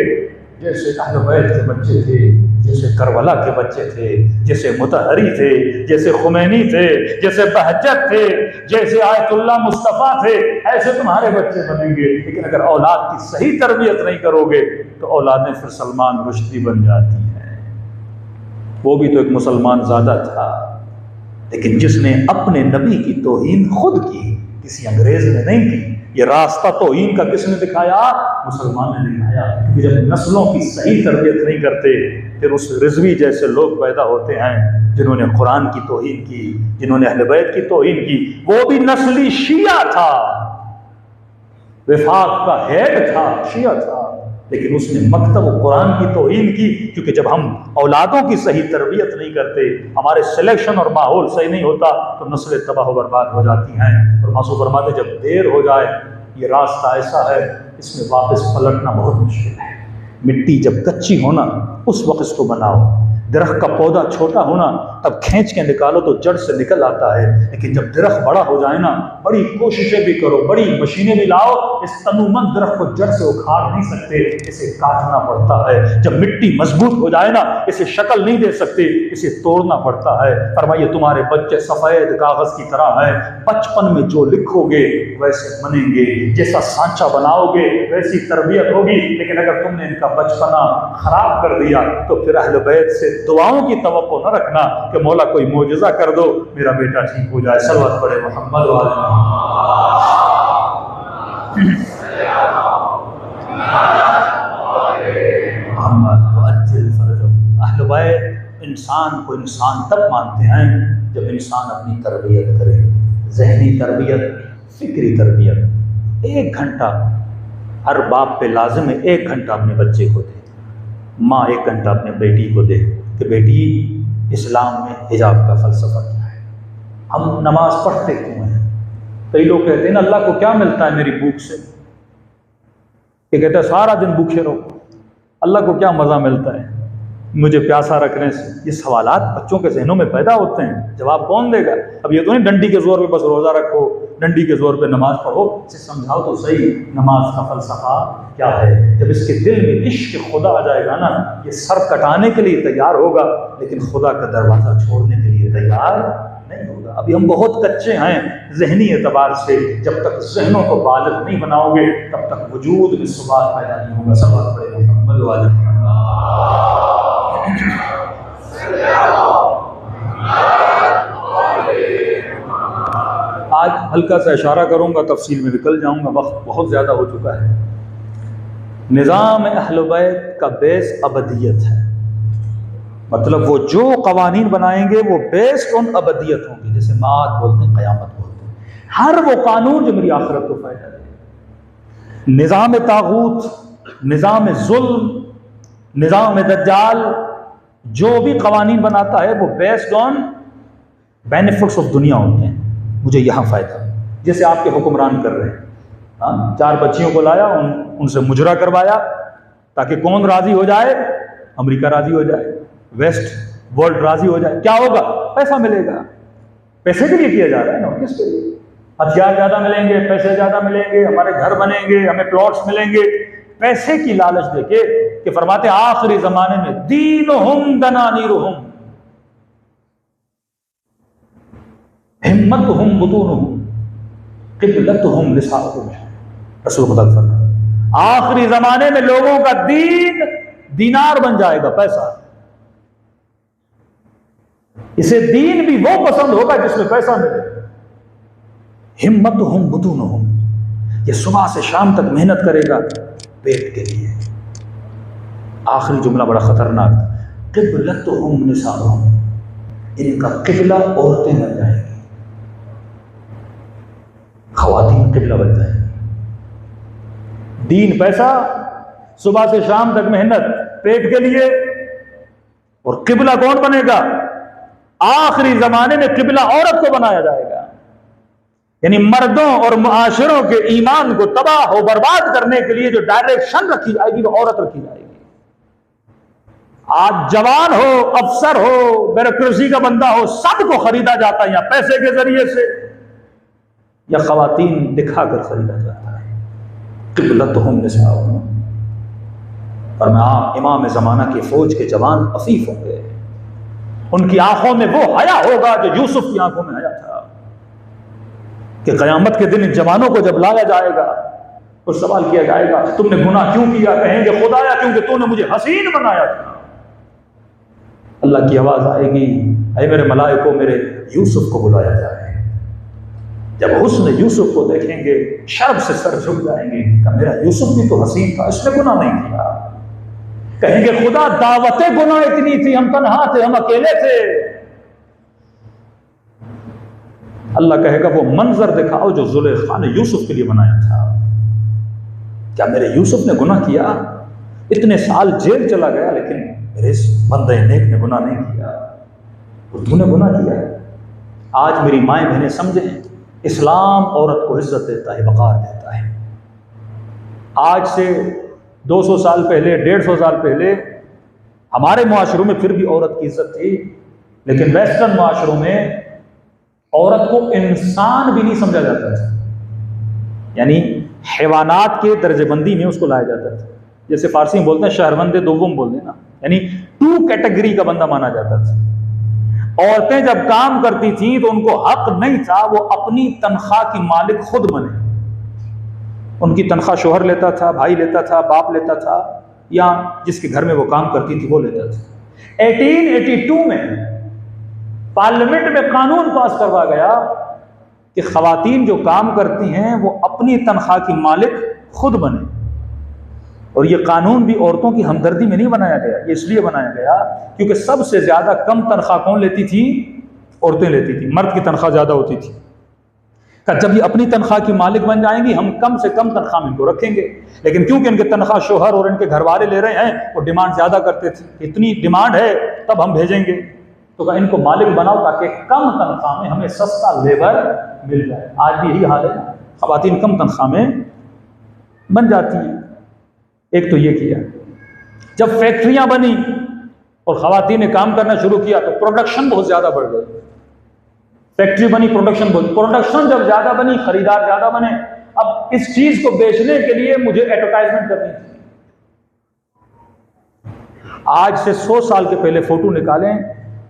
जैसे अहले बैत के बच्चे थे, जैसे करबला के बच्चे थे, जैसे मुतहरी थे, जैसे खुमैनी थे, जैसे बहजत थे, जैसे आयतुल्लाह मुस्तफ़ा थे, ऐसे तुम्हारे बच्चे बनेंगे। लेकिन अगर औलाद की सही तरबियत नहीं करोगे तो औलादें फिर सलमान रुश्दी बन जाती हैं। वो भी तो एक मुसलमान ज़्यादा था, लेकिन जिसने अपने नबी की तौहीन खुद की, किसी अंग्रेज ने नहीं की। ये रास्ता तौहीन का किसने दिखाया? मुसलमान ने दिखाया। क्योंकि जब नस्लों की सही तरबियत नहीं करते, फिर उस रिजवी जैसे लोग पैदा होते हैं जिन्होंने कुरान की तौहीन की, जिन्होंने अहले बैत की तौहीन की। वो भी नस्ली शिया था, विफाक का हेड था, शिया था, लेकिन उसने मकतब कुरान की तौहीन की। क्योंकि जब हम औलादों की सही तरबियत नहीं करते, हमारे सिलेक्शन और माहौल सही नहीं होता, तो नस्लें तबाह बर्बाद हो जाती हैं। और मासूम फरमाते जब देर हो जाए, ये रास्ता ऐसा है, इसमें वापस पलटना बहुत मुश्किल है। मिट्टी जब कच्ची हो ना, उस वक्त इसको बनाओ। दरख्त का पौधा छोटा होना तब खींच के निकालो तो जड़ से निकल आता है, लेकिन जब दरख्त बड़ा हो जाए ना, बड़ी कोशिशें भी करो, बड़ी मशीनें भी लाओ, इस तनुमंद दरख्त को जड़ से उखाड़ नहीं सकते, इसे काटना पड़ता है। जब मिट्टी मजबूत हो जाए ना, इसे शक्ल नहीं दे सकते, इसे तोड़ना पड़ता है। फरमाइए तुम्हारे बच्चे सफेद कागज की तरह है, बचपन में जो लिखोगे वैसे बनेंगे, जैसा सांचा बनाओगे वैसी तरबियत होगी। लेकिन अगर तुमने इनका बचपना खराब कर दिया तो फिर अहले बैत से दुआओं की तवक्को न रखना कि मौला कोई मोजज़ा कर दो, मेरा बेटा ठीक हो जाए। सल्लल्लाहु अलैहि मोहम्मद व अहले बैत इंसान को इंसान तब मानते हैं जब इंसान अपनी तरबियत करे, ज़हनी तरबियत, फिक्री तरबियत। 1 घंटा हर बाप पे लाजिम है, 1 घंटा अपने बच्चे को दे, माँ 1 घंटा अपने बेटी को दे कि बेटी इस्लाम में हिजाब का फ़लसफ़ा क्या है, हम नमाज पढ़ते क्यों हैं। कई लोग कहते हैं ना अल्लाह को क्या मिलता है मेरी भूख से, ये कहता है सारा दिन भूखे रहो, अल्लाह को क्या मज़ा मिलता है मुझे प्यासा रखने से। ये सवालात बच्चों के जहनों में पैदा होते हैं, जवाब कौन देगा। अब ये तो नहीं डंडी के जोर पे बस रोज़ा रखो, डंडी के जोर पे नमाज पढ़ो, इसे समझाओ तो सही नमाज का फ़लसफ़ा क्या है। जब इसके दिल में इश्क खुदा आ जाएगा ना, ये सर कटाने के लिए तैयार होगा, लेकिन खुदा का दरवाज़ा छोड़ने के लिए तैयार नहीं होगा। अभी हम बहुत कच्चे हैं जहनी एतबार से, जब तक जहनों को बालिग नहीं बनाओगे तब तक वजूद में सुबात पैदा नहीं होगा। सब पड़े मोहम्मद वाले। आज हल्का सा इशारा करूंगा, तफसील में निकल जाऊंगा, वक्त बहुत ज़्यादा हो चुका है। निज़ाम अहले बैत का बेस अबदियत है, मतलब वो जो कवानीन बनाएंगे वो बेस्ड ऑन अबदियत होंगी, जैसे मात बोलते हैं, क़यामत बोलते हैं, हर वो कानून जो मेरी आखिरत को फ़ायदा दे। निज़ाम तागूत, निज़ाम जुल्म, निज़ाम दज्जाल, जो भी कवानीन बनाता है वो बेस्ड ऑन बेनिफिट्स ऑफ दुनिया होते हैं, मुझे यहाँ फ़ायदा। जैसे आपके हुक्मरान कर रहे हैं, 4 बच्चियों को लाया, उनसे मुजरा करवाया ताकि कौन राज़ी हो जाए, अमेरिका राज़ी हो जाए, वेस्ट वर्ल्ड राज़ी हो जाए। क्या होगा, पैसा मिलेगा, पैसे के लिए किया जा रहा है ना, किसके लिए। हथियार ज़्यादा मिलेंगे, पैसे ज़्यादा मिलेंगे, हमारे घर बनेंगे, हमें प्लॉट्स मिलेंगे, पैसे की लालच देके। कि फरमाते आखिरी ज़माने में दीनुहुम दनानीरुहुम हिम्मतुहुम बुतूनुहुम क़िबलतुहुम निसाउहुम। रसूल खुदा फरमाते आखिरी ज़माने में लोगों का दीन दीनार बन जाएगा, पैसा। इसे दीन भी वो पसंद होगा जिसमें पैसा मिले। हिम्मतुहुम बुतूनुहुम, ये सुबह से शाम तक मेहनत करेगा पेट के लिए। आखिरी जुमला बड़ा खतरनाक था, क़िबलतुहुम निसाउहुम, इनका किबला औरतें बन जाएंगी, ख़वातीन किबला बन जाएंगी। दीन पैसा, सुबह से शाम तक मेहनत पेट के लिए, और किबला कौन बनेगा, आखिरी जमाने में किबला औरत को बनाया जाएगा। यानी मर्दों और मुआशरों के ईमान को तबाह हो बर्बाद करने के लिए जो डायरेक्शन रखी जाएगी वो औरत रखी जाएगी। आज जवान हो, अफसर हो, ब्यूरोक्रेसी का बंदा हो, सबको खरीदा जाता है या पैसे के जरिए से या खवातीन दिखाकर खरीदा जाता है। क़िबलतुहुम निसाउहुम। और मैं इमाम ज़माना की फौज के जवान अफीफ होंगे, उनकी आंखों में वो हया होगा जो यूसुफ की आंखों में हया था। कि क़यामत के दिन इन जवानों को जब लाया जाएगा तो सवाल किया जाएगा तुमने गुनाह क्यों किया, कहेंगे खुदाया क्योंकि तूने मुझे हसीन बनाया था। अल्लाह की आवाज़ आएगी, ऐ मेरे मलाइकों, मेरे यूसुफ को बुलाया जाए। जब हुस्न यूसुफ को देखेंगे शर्म से सर झुक जाएंगे, कि मेरा यूसुफ भी तो हसीन था, इसने गुनाह नहीं किया। कहेंगे खुदा दावतें गुनाह इतनी थी, हम तन्हा थे, हम अकेले थे। अल्लाह कहेगा वो मंजर दिखाओ जो जुलेखा ने यूसुफ के लिए बनाया था। क्या मेरे यूसुफ ने गुनाह किया? इतने साल जेल चला गया लेकिन मेरे इस बंदे नेक ने गुनाह नहीं किया, और तूने गुनाह किया। आज मेरी माएँ बहनें समझें, इस्लाम औरत को इज्जत देता है, वक़ार देता है। आज से 200 साल पहले, 150 साल पहले हमारे मुआशरों में फिर भी औरत की इज्जत थी, लेकिन वेस्टर्न मुआशरों में औरत को इंसान भी नहीं समझा जाता था, यानी हैवानात के दर्जेबंदी में उसको लाया जाता था। जैसे फारसी में बोलते हैं शहरवंदे दोवम बोलते हैं ना, यानी 2 कैटेगरी का बंदा माना जाता था। औरतें जब काम करती थीं तो उनको हक नहीं था वो अपनी तनख्वाह की मालिक खुद बने। उनकी तनख्वाह शोहर लेता था, भाई लेता था, बाप लेता था, या जिसके घर में वो काम करती थी वो लेता था। 1882 में पार्लियामेंट में कानून पास करवा गया कि खवातीन जो काम करती हैं वो अपनी तनख्वाह की मालिक खुद बने। और ये कानून भी औरतों की हमदर्दी में नहीं बनाया गया, ये इसलिए बनाया गया क्योंकि सबसे ज्यादा कम तनख्वाह कौन लेती थी? औरतें लेती थी, मर्द की तनख्वाह ज्यादा होती थी। जब ये अपनी तनख्वाह की मालिक बन जाएंगी हम कम से कम तनख्वाह में इनको रखेंगे, लेकिन क्योंकि इनके तनख्वाह शोहर और इनके घरवाले ले रहे हैं वो डिमांड ज्यादा करते थे, इतनी डिमांड है तब हम भेजेंगे, तो कहा इनको मालिक बनाओ ताकि कम तनख्वाह में हमें सस्ता लेबर मिल जाए। आज भी यही हाल है, खवातीन कम तनख्वाह में बन जाती हैं। एक तो ये किया। जब फैक्ट्रियां बनी और खवातीन ने काम करना शुरू किया तो प्रोडक्शन बहुत ज्यादा बढ़ गई। फैक्ट्री बनी, प्रोडक्शन जब ज्यादा बनी, खरीदार ज्यादा बने। अब इस चीज को बेचने के लिए मुझे एडवर्टाइजमेंट करनी थी। आज से 100 साल के पहले फोटो निकालें,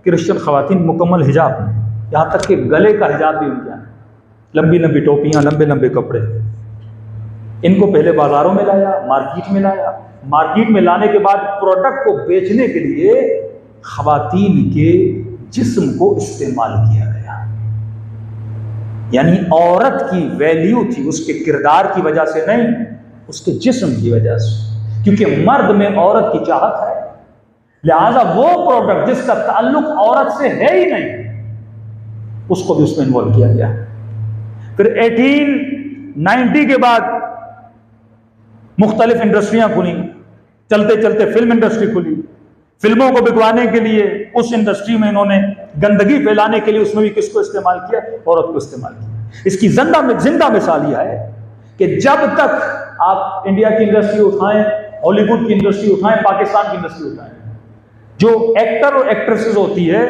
क्रिश्चियन खवातीन मुकम्मल हिजाब में, यहां तक कि गले का हिजाब भी उनके यहाँ, लंबी लंबी टोपियां, लंबे लंबे कपड़े। इनको पहले बाजारों में लाया, मार्केट में लाया, मार्केट में लाने के बाद प्रोडक्ट को बेचने के लिए खवातीन के जिस्म को इस्तेमाल किया गया। यानी औरत की वैल्यू थी उसके किरदार की वजह से नहीं, उसके जिस्म की वजह से, क्योंकि मर्द में औरत की चाहत है, लिहाजा वो प्रोडक्ट जिसका ताल्लुक औरत से है ही नहीं उसको भी उसमें इन्वॉल्व किया गया। फिर 1890 के बाद मुख्तलिफ इंडस्ट्रियां खुली, चलते चलते फिल्म इंडस्ट्री खुली। फिल्मों को बिकवाने के लिए उस इंडस्ट्री में इन्होंने गंदगी फैलाने के लिए उसमें भी किसको इस्तेमाल किया? औरत को इस्तेमाल किया। इसकी जिंदा मिसाल यह है कि जब तक आप इंडिया की इंडस्ट्री उठाएं, हॉलीवुड की इंडस्ट्री उठाएं, पाकिस्तान की इंडस्ट्री उठाएं, जो एक्टर और एक्ट्रेसेस होती है,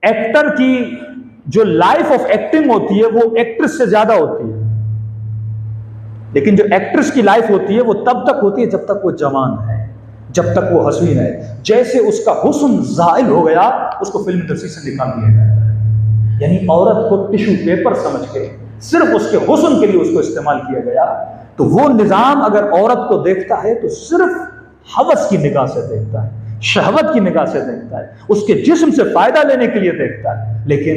एक्टर की जो लाइफ ऑफ एक्टिंग होती है वो एक्ट्रेस से ज्यादा होती है, लेकिन जो एक्ट्रेस की लाइफ होती है वो तब तक होती है जब तक वो जवान है, जब तक वो हसीन है। जैसे उसका हुस्न ज़ाइल हो गया उसको फिल्म इंडस्ट्री से निकाल दिया जाता है। यानी औरत को टिश्यू पेपर समझ के सिर्फ उसके हुस्न के लिए उसको इस्तेमाल किया गया। तो वो निज़ाम अगर औरत को देखता है तो सिर्फ हवस की निगाह से देखता है, शहवत की निगाह से देखता है, उसके जिस्म से फायदा लेने के लिए देखता है। लेकिन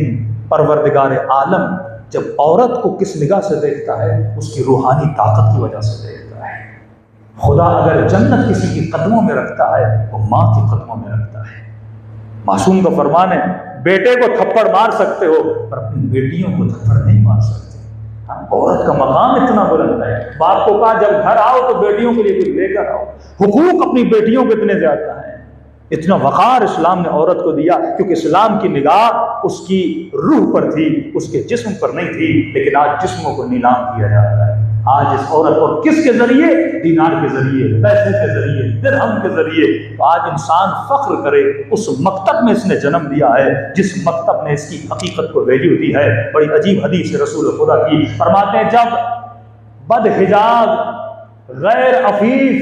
परवरदिगार आलम जब औरत को किस निगाह से देखता है? उसकी रूहानी ताकत की वजह से देखता है। खुदा अगर जन्नत किसी के कदमों में रखता है तो माँ के कदमों में रखता है। मासूम का फरमान है, बेटे को थप्पड़ मार सकते हो पर अपनी बेटियों को थप्पड़ नहीं मार सकते। औरत का मकाम इतना बुलंद है। बाप को कहा जब घर आओ तो बेटियों के लिए कुछ लेकर आओ। हुकूक अपनी बेटियों के इतने ज्यादा है, इतना वक़ार इस्लाम ने औरत को दिया, क्योंकि इस्लाम की निगाह उसकी रूह पर थी, उसके जिस्म पर नहीं थी। लेकिन आज जिस्मों को नीलाम किया जा रहा है। आज इस औरत को किसके जरिए? दीनार के जरिए, पैसे के जरिए, दिरहम के जरिए। तो आज इंसान फख्र करे उस मकतब में इसने जन्म दिया है जिस मकतब ने इसकी हकीकत को वैल्यू दी है। बड़ी अजीब हदीस है रसूल खुदा की, फरमाते हैं जब बदहिजाब, गैर अफीफ,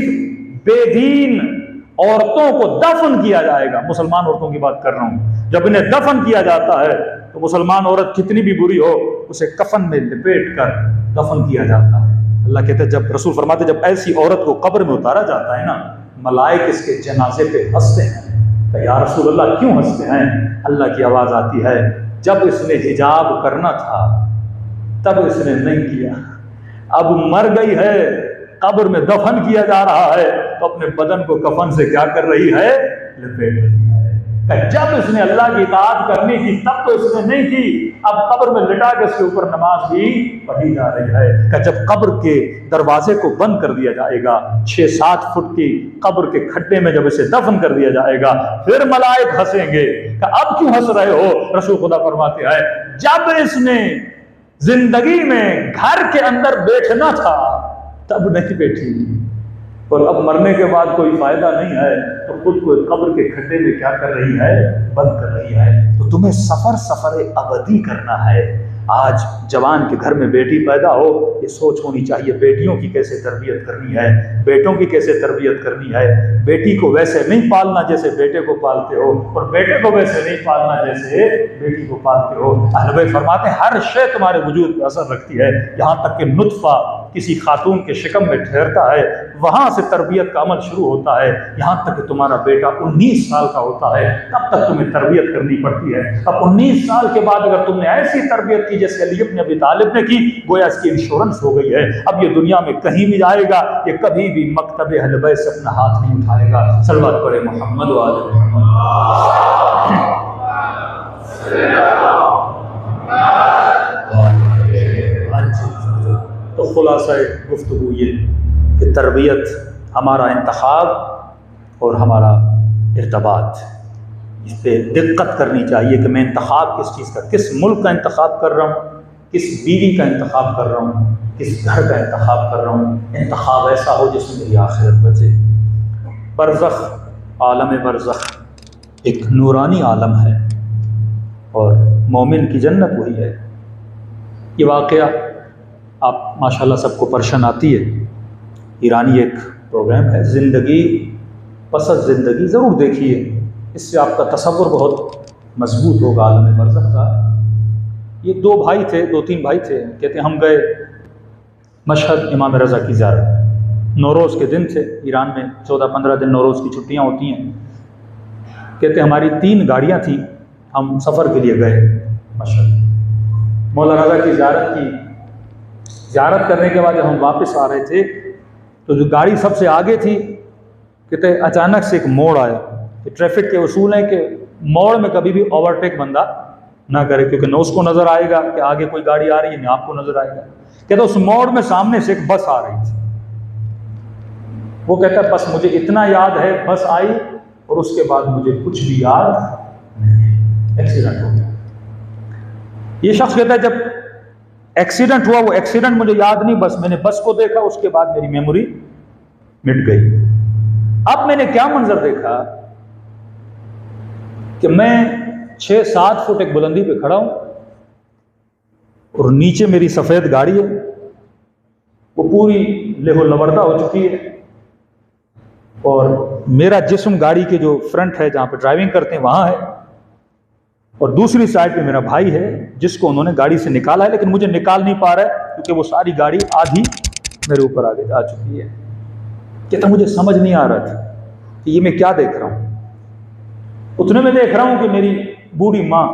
बेदीन औरतों को दफन किया जाएगा, मुसलमान औरतों की बात कर रहा हूं, जब इन्हें दफन किया जाता है तो मुसलमान औरत कितनी भी बुरी हो उसे कफन में लपेट कर दफन किया जाता है। अल्लाह कहते हैं, जब रसूल फरमाते जब ऐसी औरत को कब्र में उतारा जाता है ना, मलाइक इसके जनाजे पे हंसते हैं। तो या रसूल अल्लाह क्यों हंसते हैं? अल्लाह की आवाज आती है, जब इसने हिजाब करना था तब इसने नहीं किया, अब मर गई है, कब्र में दफन किया जा रहा है तो अपने बदन को कफन से क्या कर रही है? लपेट रही है। जब इसने अल्लाह की इताअत करनी थी तब तो इसने नहीं की, अब कब्र में लिटा के इसके ऊपर नमाज भी पढ़ी जा रही है। जब कब्र के दरवाजे को बंद कर दिया जाएगा, 6-7 फुट की कब्र के खड्डे में जब इसे दफन कर दिया जाएगा, फिर मलाइक हंसेंगे। अब क्यों हंस रहे हो? रसूल खुदा फरमाते हैं, जब इसने जिंदगी में घर के अंदर बैठना था तब नहीं बैठी, और अब मरने के बाद कोई फायदा नहीं है तो खुद को कब्र के खड्डे में क्या कर रही है, बंद कर रही है। तो तुम्हें सफर अबदी करना है। आज जवान के घर में बेटी पैदा हो, ये सोच होनी चाहिए बेटियों की कैसे तरबियत करनी है, बेटों की कैसे तरबियत करनी है। बेटी को वैसे नहीं पालना जैसे बेटे को पालते हो, और बेटे को वैसे नहीं पालना जैसे बेटी को पालते हो। अहले बैत फरमाते हैं हर शय तुम्हारे वजूद पर असर रखती है, यहाँ तक कि नुत्फा किसी खातून के शिकम में ठहरता है, वहां से तरबियत का अमल शुरू होता है। यहाँ तक कि तुम्हारा बेटा 19 साल का होता है, तब तक तुम्हें तरबियत करनी पड़ती है। अब 19 साल के बाद अगर तुमने ऐसी तरबियत की जैसे अली इब्न अबी तालिब ने की, गोया इसकी इंश्योरेंस हो गई है। अब ये दुनिया में कहीं भी जाएगा, ये कभी भी मकतब अहले बैत से अपना हाथ नहीं उठाएगा। सल्लल्लाहु अलैहि मोहम्मद व आले मोहम्मद। तो खुलासा गुफ्तगू ये कि तरबियत हमारा इंतखाब और हमारा इर्तबात, इस पर दिक्कत करनी चाहिए कि मैं इंतखाब किस चीज़ का, किस मुल्क का इंतखाब कर रहा हूँ, किस बीवी का इंतखाब कर रहा हूँ, किस घर का इंतखाब कर रहा हूँ। इंतखाब ऐसा हो जिसमें मेरी आखिरत बचे। बरज़ख, आलम बरज़ख एक नूरानी आलम है और मोमिन की जन्नत वही है। ये वाक़या आप माशाल्लाह सबको परशन आती है। ईरानी एक प्रोग्राम है ज़िंदगी पसंद ज़िंदगी, ज़रूर देखिए, इससे आपका तसव्वुर बहुत मजबूत होगा आलम बरज़ख का। ये दो भाई थे, 2-3 भाई थे, कहते हम गए मशहद इमाम रज़ा की ज़ियारत, नौरोज़ के दिन थे। ईरान में 14-15 दिन नौरोज़ की छुट्टियाँ होती हैं। कहते हमारी 3 गाड़ियाँ थी, हम सफ़र के लिए गए मशहद। मौला रज़ा की ज़ियारत करने के बाद जब हम वापस आ रहे थे तो जो गाड़ी सबसे आगे थी, कहते अचानक से एक मोड़ आया। कि ट्रैफिक के उसूल हैं कि मोड़ में कभी भी ओवरटेक बंदा ना करे, क्योंकि न उसको नज़र आएगा कि आगे कोई गाड़ी आ रही है, ना आपको नज़र आएगा। कहते उस मोड़ में सामने से एक बस आ रही थी। वो कहता है बस मुझे इतना याद है, बस आई और उसके बाद मुझे कुछ भी याद नहीं, एक्सीडेंट हो गया। ये शख्स कहता है जब एक्सीडेंट हुआ, वो एक्सीडेंट मुझे याद नहीं, बस मैंने बस को देखा, उसके बाद मेरी मेमोरी मिट गई। अब मैंने क्या मंजर देखा कि मैं 6-7 फुट एक बुलंदी पे खड़ा हूं और नीचे मेरी सफ़ेद गाड़ी है, वो पूरी लेहो लवर्दा हो चुकी है, और मेरा जिस्म गाड़ी के जो फ्रंट है जहां पे ड्राइविंग करते हैं वहां है, और दूसरी साइड पे मेरा भाई है जिसको उन्होंने गाड़ी से निकाला है, लेकिन मुझे निकाल नहीं पा रहा है क्योंकि वो सारी गाड़ी आधी मेरे ऊपर आगे आ चुकी है। कहता मुझे समझ नहीं आ रहा था कि ये मैं क्या देख रहा हूं। उतने में देख रहा हूं कि मेरी बूढ़ी माँ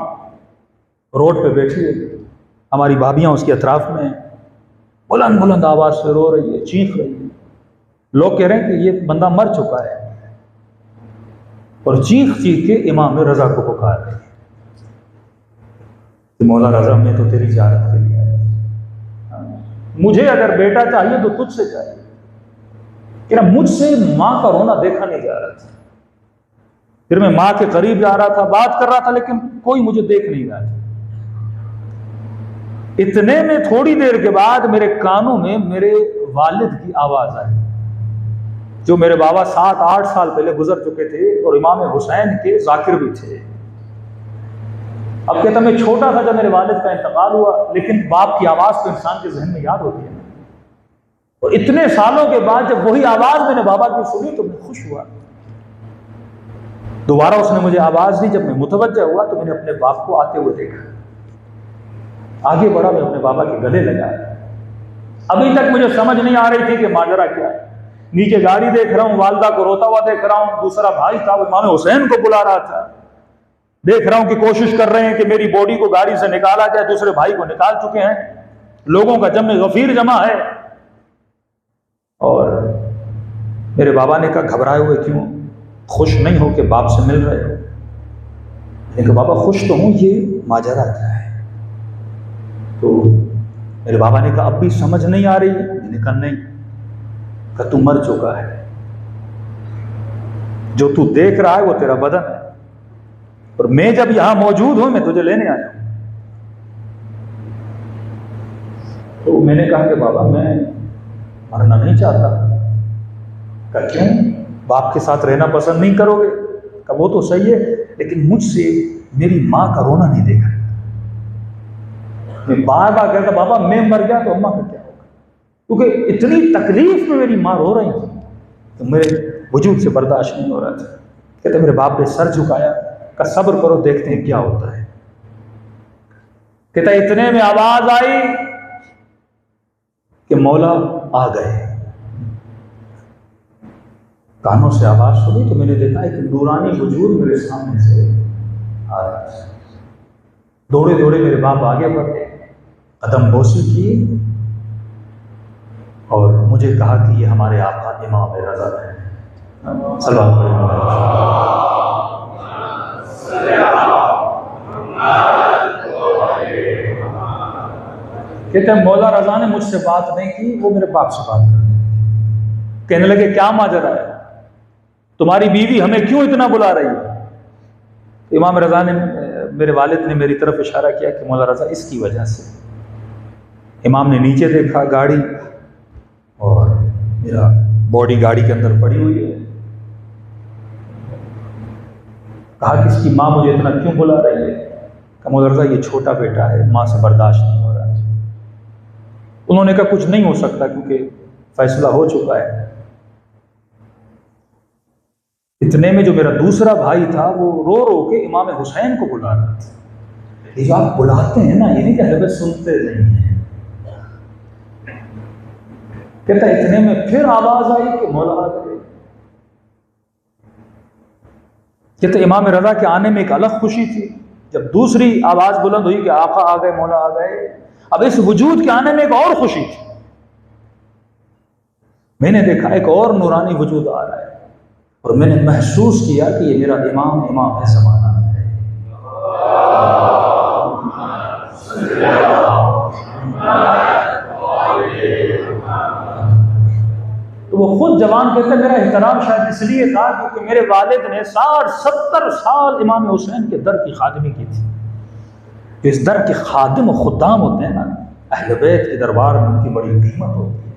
रोड पे बैठी है, हमारी भाभियां उसके अतराफ में हैं, बुलंद बुलंद आवाज से रो रही है, चीख रही है। लोग कह रहे हैं कि ये बंदा मर चुका है, और चीख चीख के इमाम रज़ा को पुकार रही है, मौला रज़ा मैं तो तेरी ज़ियारत के लिए आया, मुझे अगर बेटा चाहिए तो तुझसे चाहिए। कि मुझसे माँ का रोना देखा नहीं जा रहा था। फिर मैं माँ के करीब जा रहा था, बात कर रहा था, लेकिन कोई मुझे देख नहीं रहा था। इतने में थोड़ी देर के बाद मेरे कानों में मेरे वालिद की आवाज आई, जो मेरे बाबा 7-8 साल पहले गुजर चुके थे और इमाम हुसैन के जाकिर भी थे। अब कहता मैं छोटा था जब मेरे वालिद का इंतकाल हुआ, लेकिन बाप की आवाज तो इंसान के जहन में याद होती है। और इतने सालों के बाद जब वही आवाज मैंने बाबा की सुनी तो मैं खुश हुआ। दोबारा उसने मुझे आवाज दी, जब मैं मुतवज्जा हुआ तो मैंने अपने बाप को आते हुए देखा। आगे बढ़ा, मैं अपने बाबा के गले लगा। अभी तक मुझे समझ नहीं आ रही थी कि माजरा क्या है। नीचे गाड़ी देख रहा हूं, वालदा को रोता हुआ देख रहा हूं, दूसरा भाई था वो इमाम हुसैन को बुला रहा था, देख रहा हूं कि कोशिश कर रहे हैं कि मेरी बॉडी को गाड़ी से निकाला जाए, दूसरे भाई को निकाल चुके हैं, लोगों का जमे गफीर जमा है। और मेरे बाबा ने कहा घबराए हुए क्यों, खुश नहीं हो कि बाप से मिल रहे हो? मैंने कहा बाबा खुश तो हूं, ये माजरा क्या है? तो मेरे बाबा ने कहा अब भी समझ नहीं आ रही है? मैंने कहा नहीं। कहा तू मर चुका है, जो तू देख रहा है वो तेरा बदन है, और मैं जब यहां मौजूद हूं मैं तुझे लेने आया हूं। तो मैंने कहा कि बाबा मैं मरना नहीं चाहता, कहा क्यों, बाप के साथ रहना पसंद नहीं करोगे? कहा वो तो सही है, लेकिन मुझसे मेरी माँ का रोना नहीं देखा। मैं बार बार कहता बाबा मैं मर गया तो अम्मा का क्या होगा, क्योंकि इतनी तकलीफ में मेरी माँ रो रही थी तो मेरे वजूद से बर्दाश्त नहीं हो रहा था। कहते मेरे बाप ने सर झुकाया, कहा सब्र करो देखते हैं क्या होता है। कहता इतने में आवाज आई कि मौला आ गए। कानों से आवाज सुनी तो मैंने देखा एक नूरानी वजूद मेरे सामने से आ रहा था। दौड़े दौड़े मेरे बाप आगे बढ़े, कदम बोसी की और मुझे कहा कि ये हमारे आका इमाम रज़ा है। सल्लल्लाहु अलैहि वसल्लम। कहते हैं मौला रज़ा ने मुझसे बात नहीं की, वो मेरे बाप से बात कर। कहने लगे क्या माजरा है, तुम्हारी बीवी हमें क्यों इतना बुला रही है? इमाम रज़ा ने, मेरे वालिद ने मेरी तरफ इशारा किया कि मौला रज़ा इसकी वजह से। इमाम ने नीचे देखा गाड़ी, और मेरा बॉडी गाड़ी के अंदर पड़ी हुई है। कहा कि इसकी माँ मुझे इतना क्यों बुला रही है? कहा मौला रज़ा ये छोटा बेटा है, माँ से बर्दाश्त नहीं हो रहा। उन्होंने कहा कुछ नहीं हो सकता क्योंकि फैसला हो चुका है। इतने में जो मेरा दूसरा भाई था वो रो रो के इमाम हुसैन को बुला रहा था। ये जो आप बुलाते हैं ना, ये नहीं कहते सुनते नहीं है। कहता इतने में फिर आवाज आई कि मौला आ गए। कहते इमाम रज़ा के आने में एक अलग खुशी थी। जब दूसरी आवाज बुलंद हुई कि आका आ गए, मौला आ गए, अब इस वजूद के आने में एक और खुशी थी। मैंने देखा एक और नूरानी वजूद आ रहा है और मैंने महसूस किया कि ये मेरा इमाम है ज़माना है। तो वो खुद जवान कहते मेरा एहतराम शायद इसलिए था क्योंकि मेरे वालिद ने 60-70 साल इमाम हुसैन के दर की खादमी की थी। इस दर के खादिम खुदाम होते हैं ना, अहले बैत के दरबार में उनकी बड़ी कीमत होती है।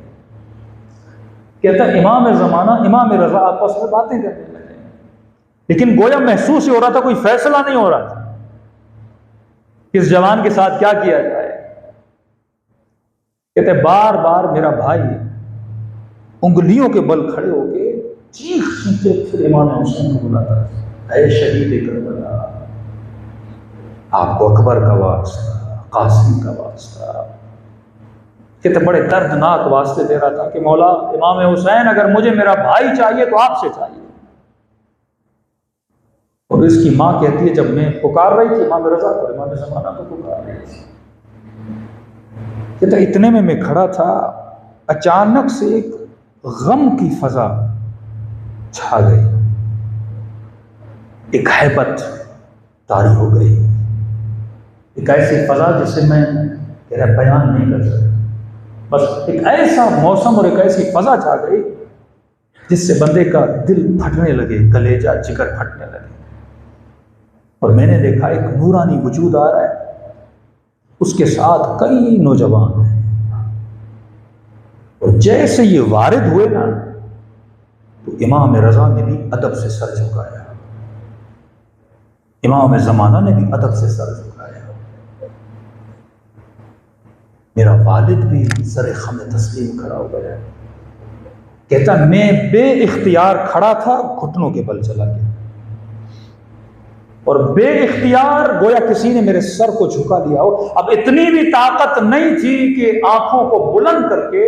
कहता इमाम ज़माना इमाम रज़ा आपस में बातें करने लगे, लेकिन गोया महसूस ही हो रहा था कोई फैसला नहीं हो रहा था किस जवान के साथ क्या किया जाए। कहते बार बार मेरा भाई उंगलियों के बल खड़े होके चीख चीखते फिर इमाम हुसैन को बुलाता, ऐ शहीद करबला, आपको अकबर का वास्ता, कासिम का वास्ता। कहते बड़े दर्दनाक वास्ते दे रहा था कि मौला इमाम हुसैन अगर मुझे मेरा भाई चाहिए तो आपसे चाहिए। और इसकी माँ कहती है जब मैं पुकार रही थी इमाम रज़ा को, इमाम ज़माना को पुकार रही थी। कहते इतने में मैं खड़ा था, अचानक से एक गम की फजा छा गई, एक हैबत तारी हो गई, एक ऐसी फजा जिसे मैं बयान नहीं कर सकता। बस एक ऐसा मौसम और एक ऐसी फजा छा गई जिससे बंदे का दिल फटने लगे, कलेजा जिगर फटने लगे। और मैंने देखा एक नूरानी वजूद आ रहा है, उसके साथ कई नौजवान हैं। और जैसे ये वारिद हुए ना तो इमाम रज़ा ने भी अदब से सर झुकाया, इमाम ज़माना ने भी अदब से सर झुकाया। मेरा वालिद भी सर खम तस्लीम खड़ा हो गया। कहता मैं बे इख्तियार खड़ा था, घुटनों के बल चला गया और बे इख्तियार गोया किसी ने मेरे सर को झुका दिया हो। अब इतनी भी ताकत नहीं थी कि आंखों को बुलंद करके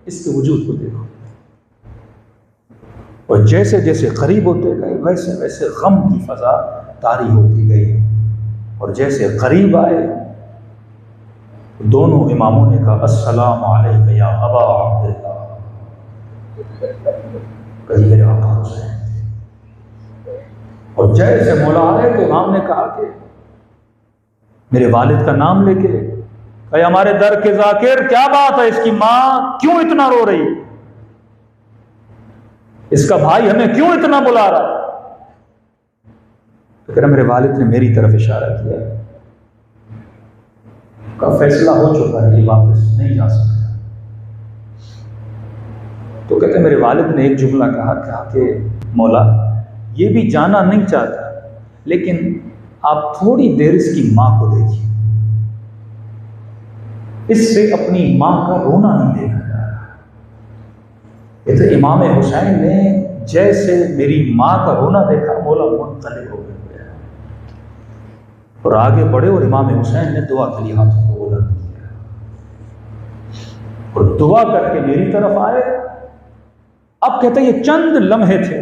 इसके वजूद को देखो। और जैसे जैसे करीब होते गए वैसे वैसे गम की फजा तारी होती गई। और जैसे करीब आए दोनों इमामों ने कहा अस्सलामु अलैका या अबा अब्दुल्लाह, कही मेरे आका हुसैन। और जैसे मौला आए तो इमाम ने कहा कि मेरे वालिद का नाम लेके, कहे हमारे दर के जाकिर क्या बात है, इसकी माँ क्यों इतना रो रही है, इसका भाई हमें क्यों इतना बुला रहा है। तो कह रहा मेरे वालिद ने मेरी तरफ इशारा किया, का फैसला हो चुका है, ये वापस नहीं जा सकता। तो कहते मेरे वालिद ने एक जुमला कहा कि मौला ये भी जाना नहीं चाहता, लेकिन आप थोड़ी देर इसकी माँ को देखिए, इससे अपनी माँ का रोना नहीं देखा जा रहा। ये तो इमाम हुसैन ने जैसे मेरी माँ का रोना देखा, मौला मुनक़लिब हो गया और आगे बढ़े और इमाम हुसैन ने दुआ के लिए हाथों को बुलंद किया और दुआ करके मेरी तरफ आए। अब कहते ये चंद लम्हे थे,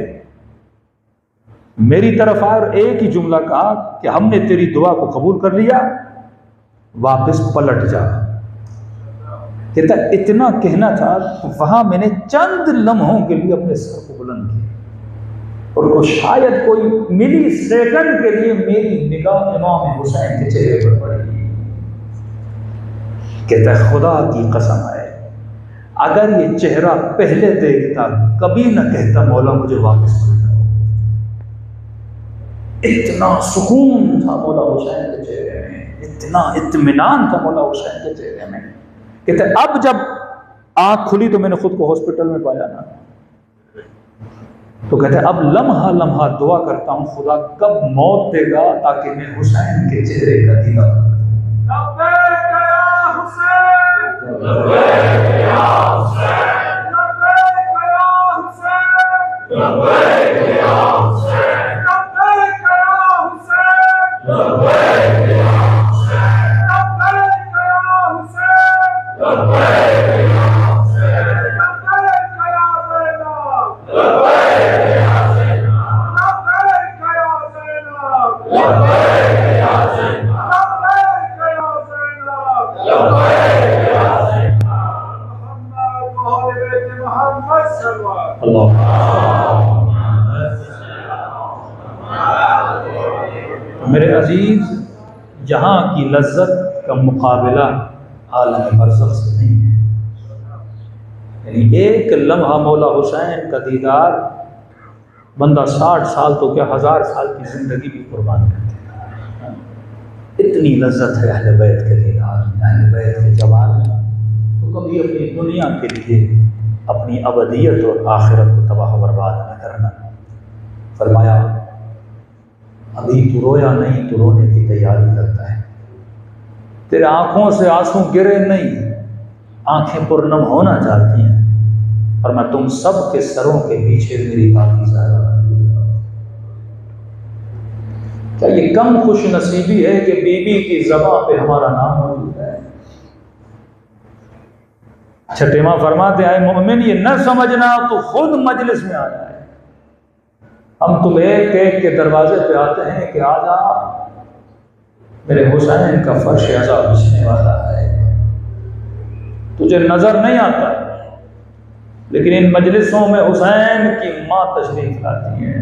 मेरी तरफ आए और एक ही जुमला कहा कि हमने तेरी दुआ को कबूल कर लिया, वापस पलट जा। कहता इतना कहना था, वहां मैंने चंद लम्हों के लिए अपने सर को बुलंद किया और वो शायद कोई मिली सेकंड के लिए मेरी निगाह इमाम हुसैन के चेहरे पर पड़ी। कहता खुदा की कसम है, अगर ये चेहरा पहले देखता कभी न कहता मौला मुझे वापस पलटना। इतना सुकून था मौला हुसैन के चेहरे में, इतना इत्मीनान था मौला हुसैन के चेहरे में। कहते अब जब आंख खुली तो मैंने खुद को हॉस्पिटल में पाया ना, तो कहते अब लम्हा लम्हा दुआ करता हूं खुदा कब मौत देगा ताकि मैं हुसैन के चेहरे का दीदार। मेरे अजीज, जहाँ की लज्जत का मुकाबला आलम बरज़ख से नहीं है। यानी एक लम्हा मौला हुसैन का दीदार बंदा 60 साल तो क्या 1000 साल की ज़िंदगी भी कुर्बान करते हैं। इतनी लज्जत है अहले बैत के दीदार, अहले बैत के जवान में। तो कभी अपनी दुनिया के लिए अपनी अबदियत और आखिरत को तबाह बर्बाद न करना। फरमाया अभी तू रोया नहीं तो रोने की तैयारी करता है, तेरे आंखों से आंसू गिरे नहीं, आंखें पुरनम होना चाहती हैं। और मैं तुम सब के सरों के पीछे मेरी पाकीज़ा है। क्या ये कम खुश नसीबी है कि बीबी की ज़बां पे हमारा नाम मौजूद है। छठेमा फरमाते आए मोमिन ये न समझना तो खुद मजलिस में आया है। हम तुम एक एक के दरवाजे पे आते हैं कि आजा मेरे हुसैन का फर्श अज़ा बिछने वाला है, तुझे नजर नहीं आता, लेकिन इन मजलिसों में हुसैन की माँ तशरीफ लाती हैं।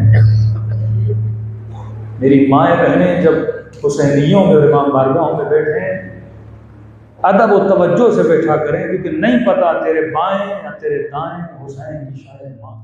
मेरी माएँ बहनें जब हुसैनियों में और इमाम बारगाहों में बैठे हैं, अदब और तवज्जो से बैठा करें, क्योंकि नहीं पता तेरे बाएं या तेरे दाएं हुसैन की शायद माँ।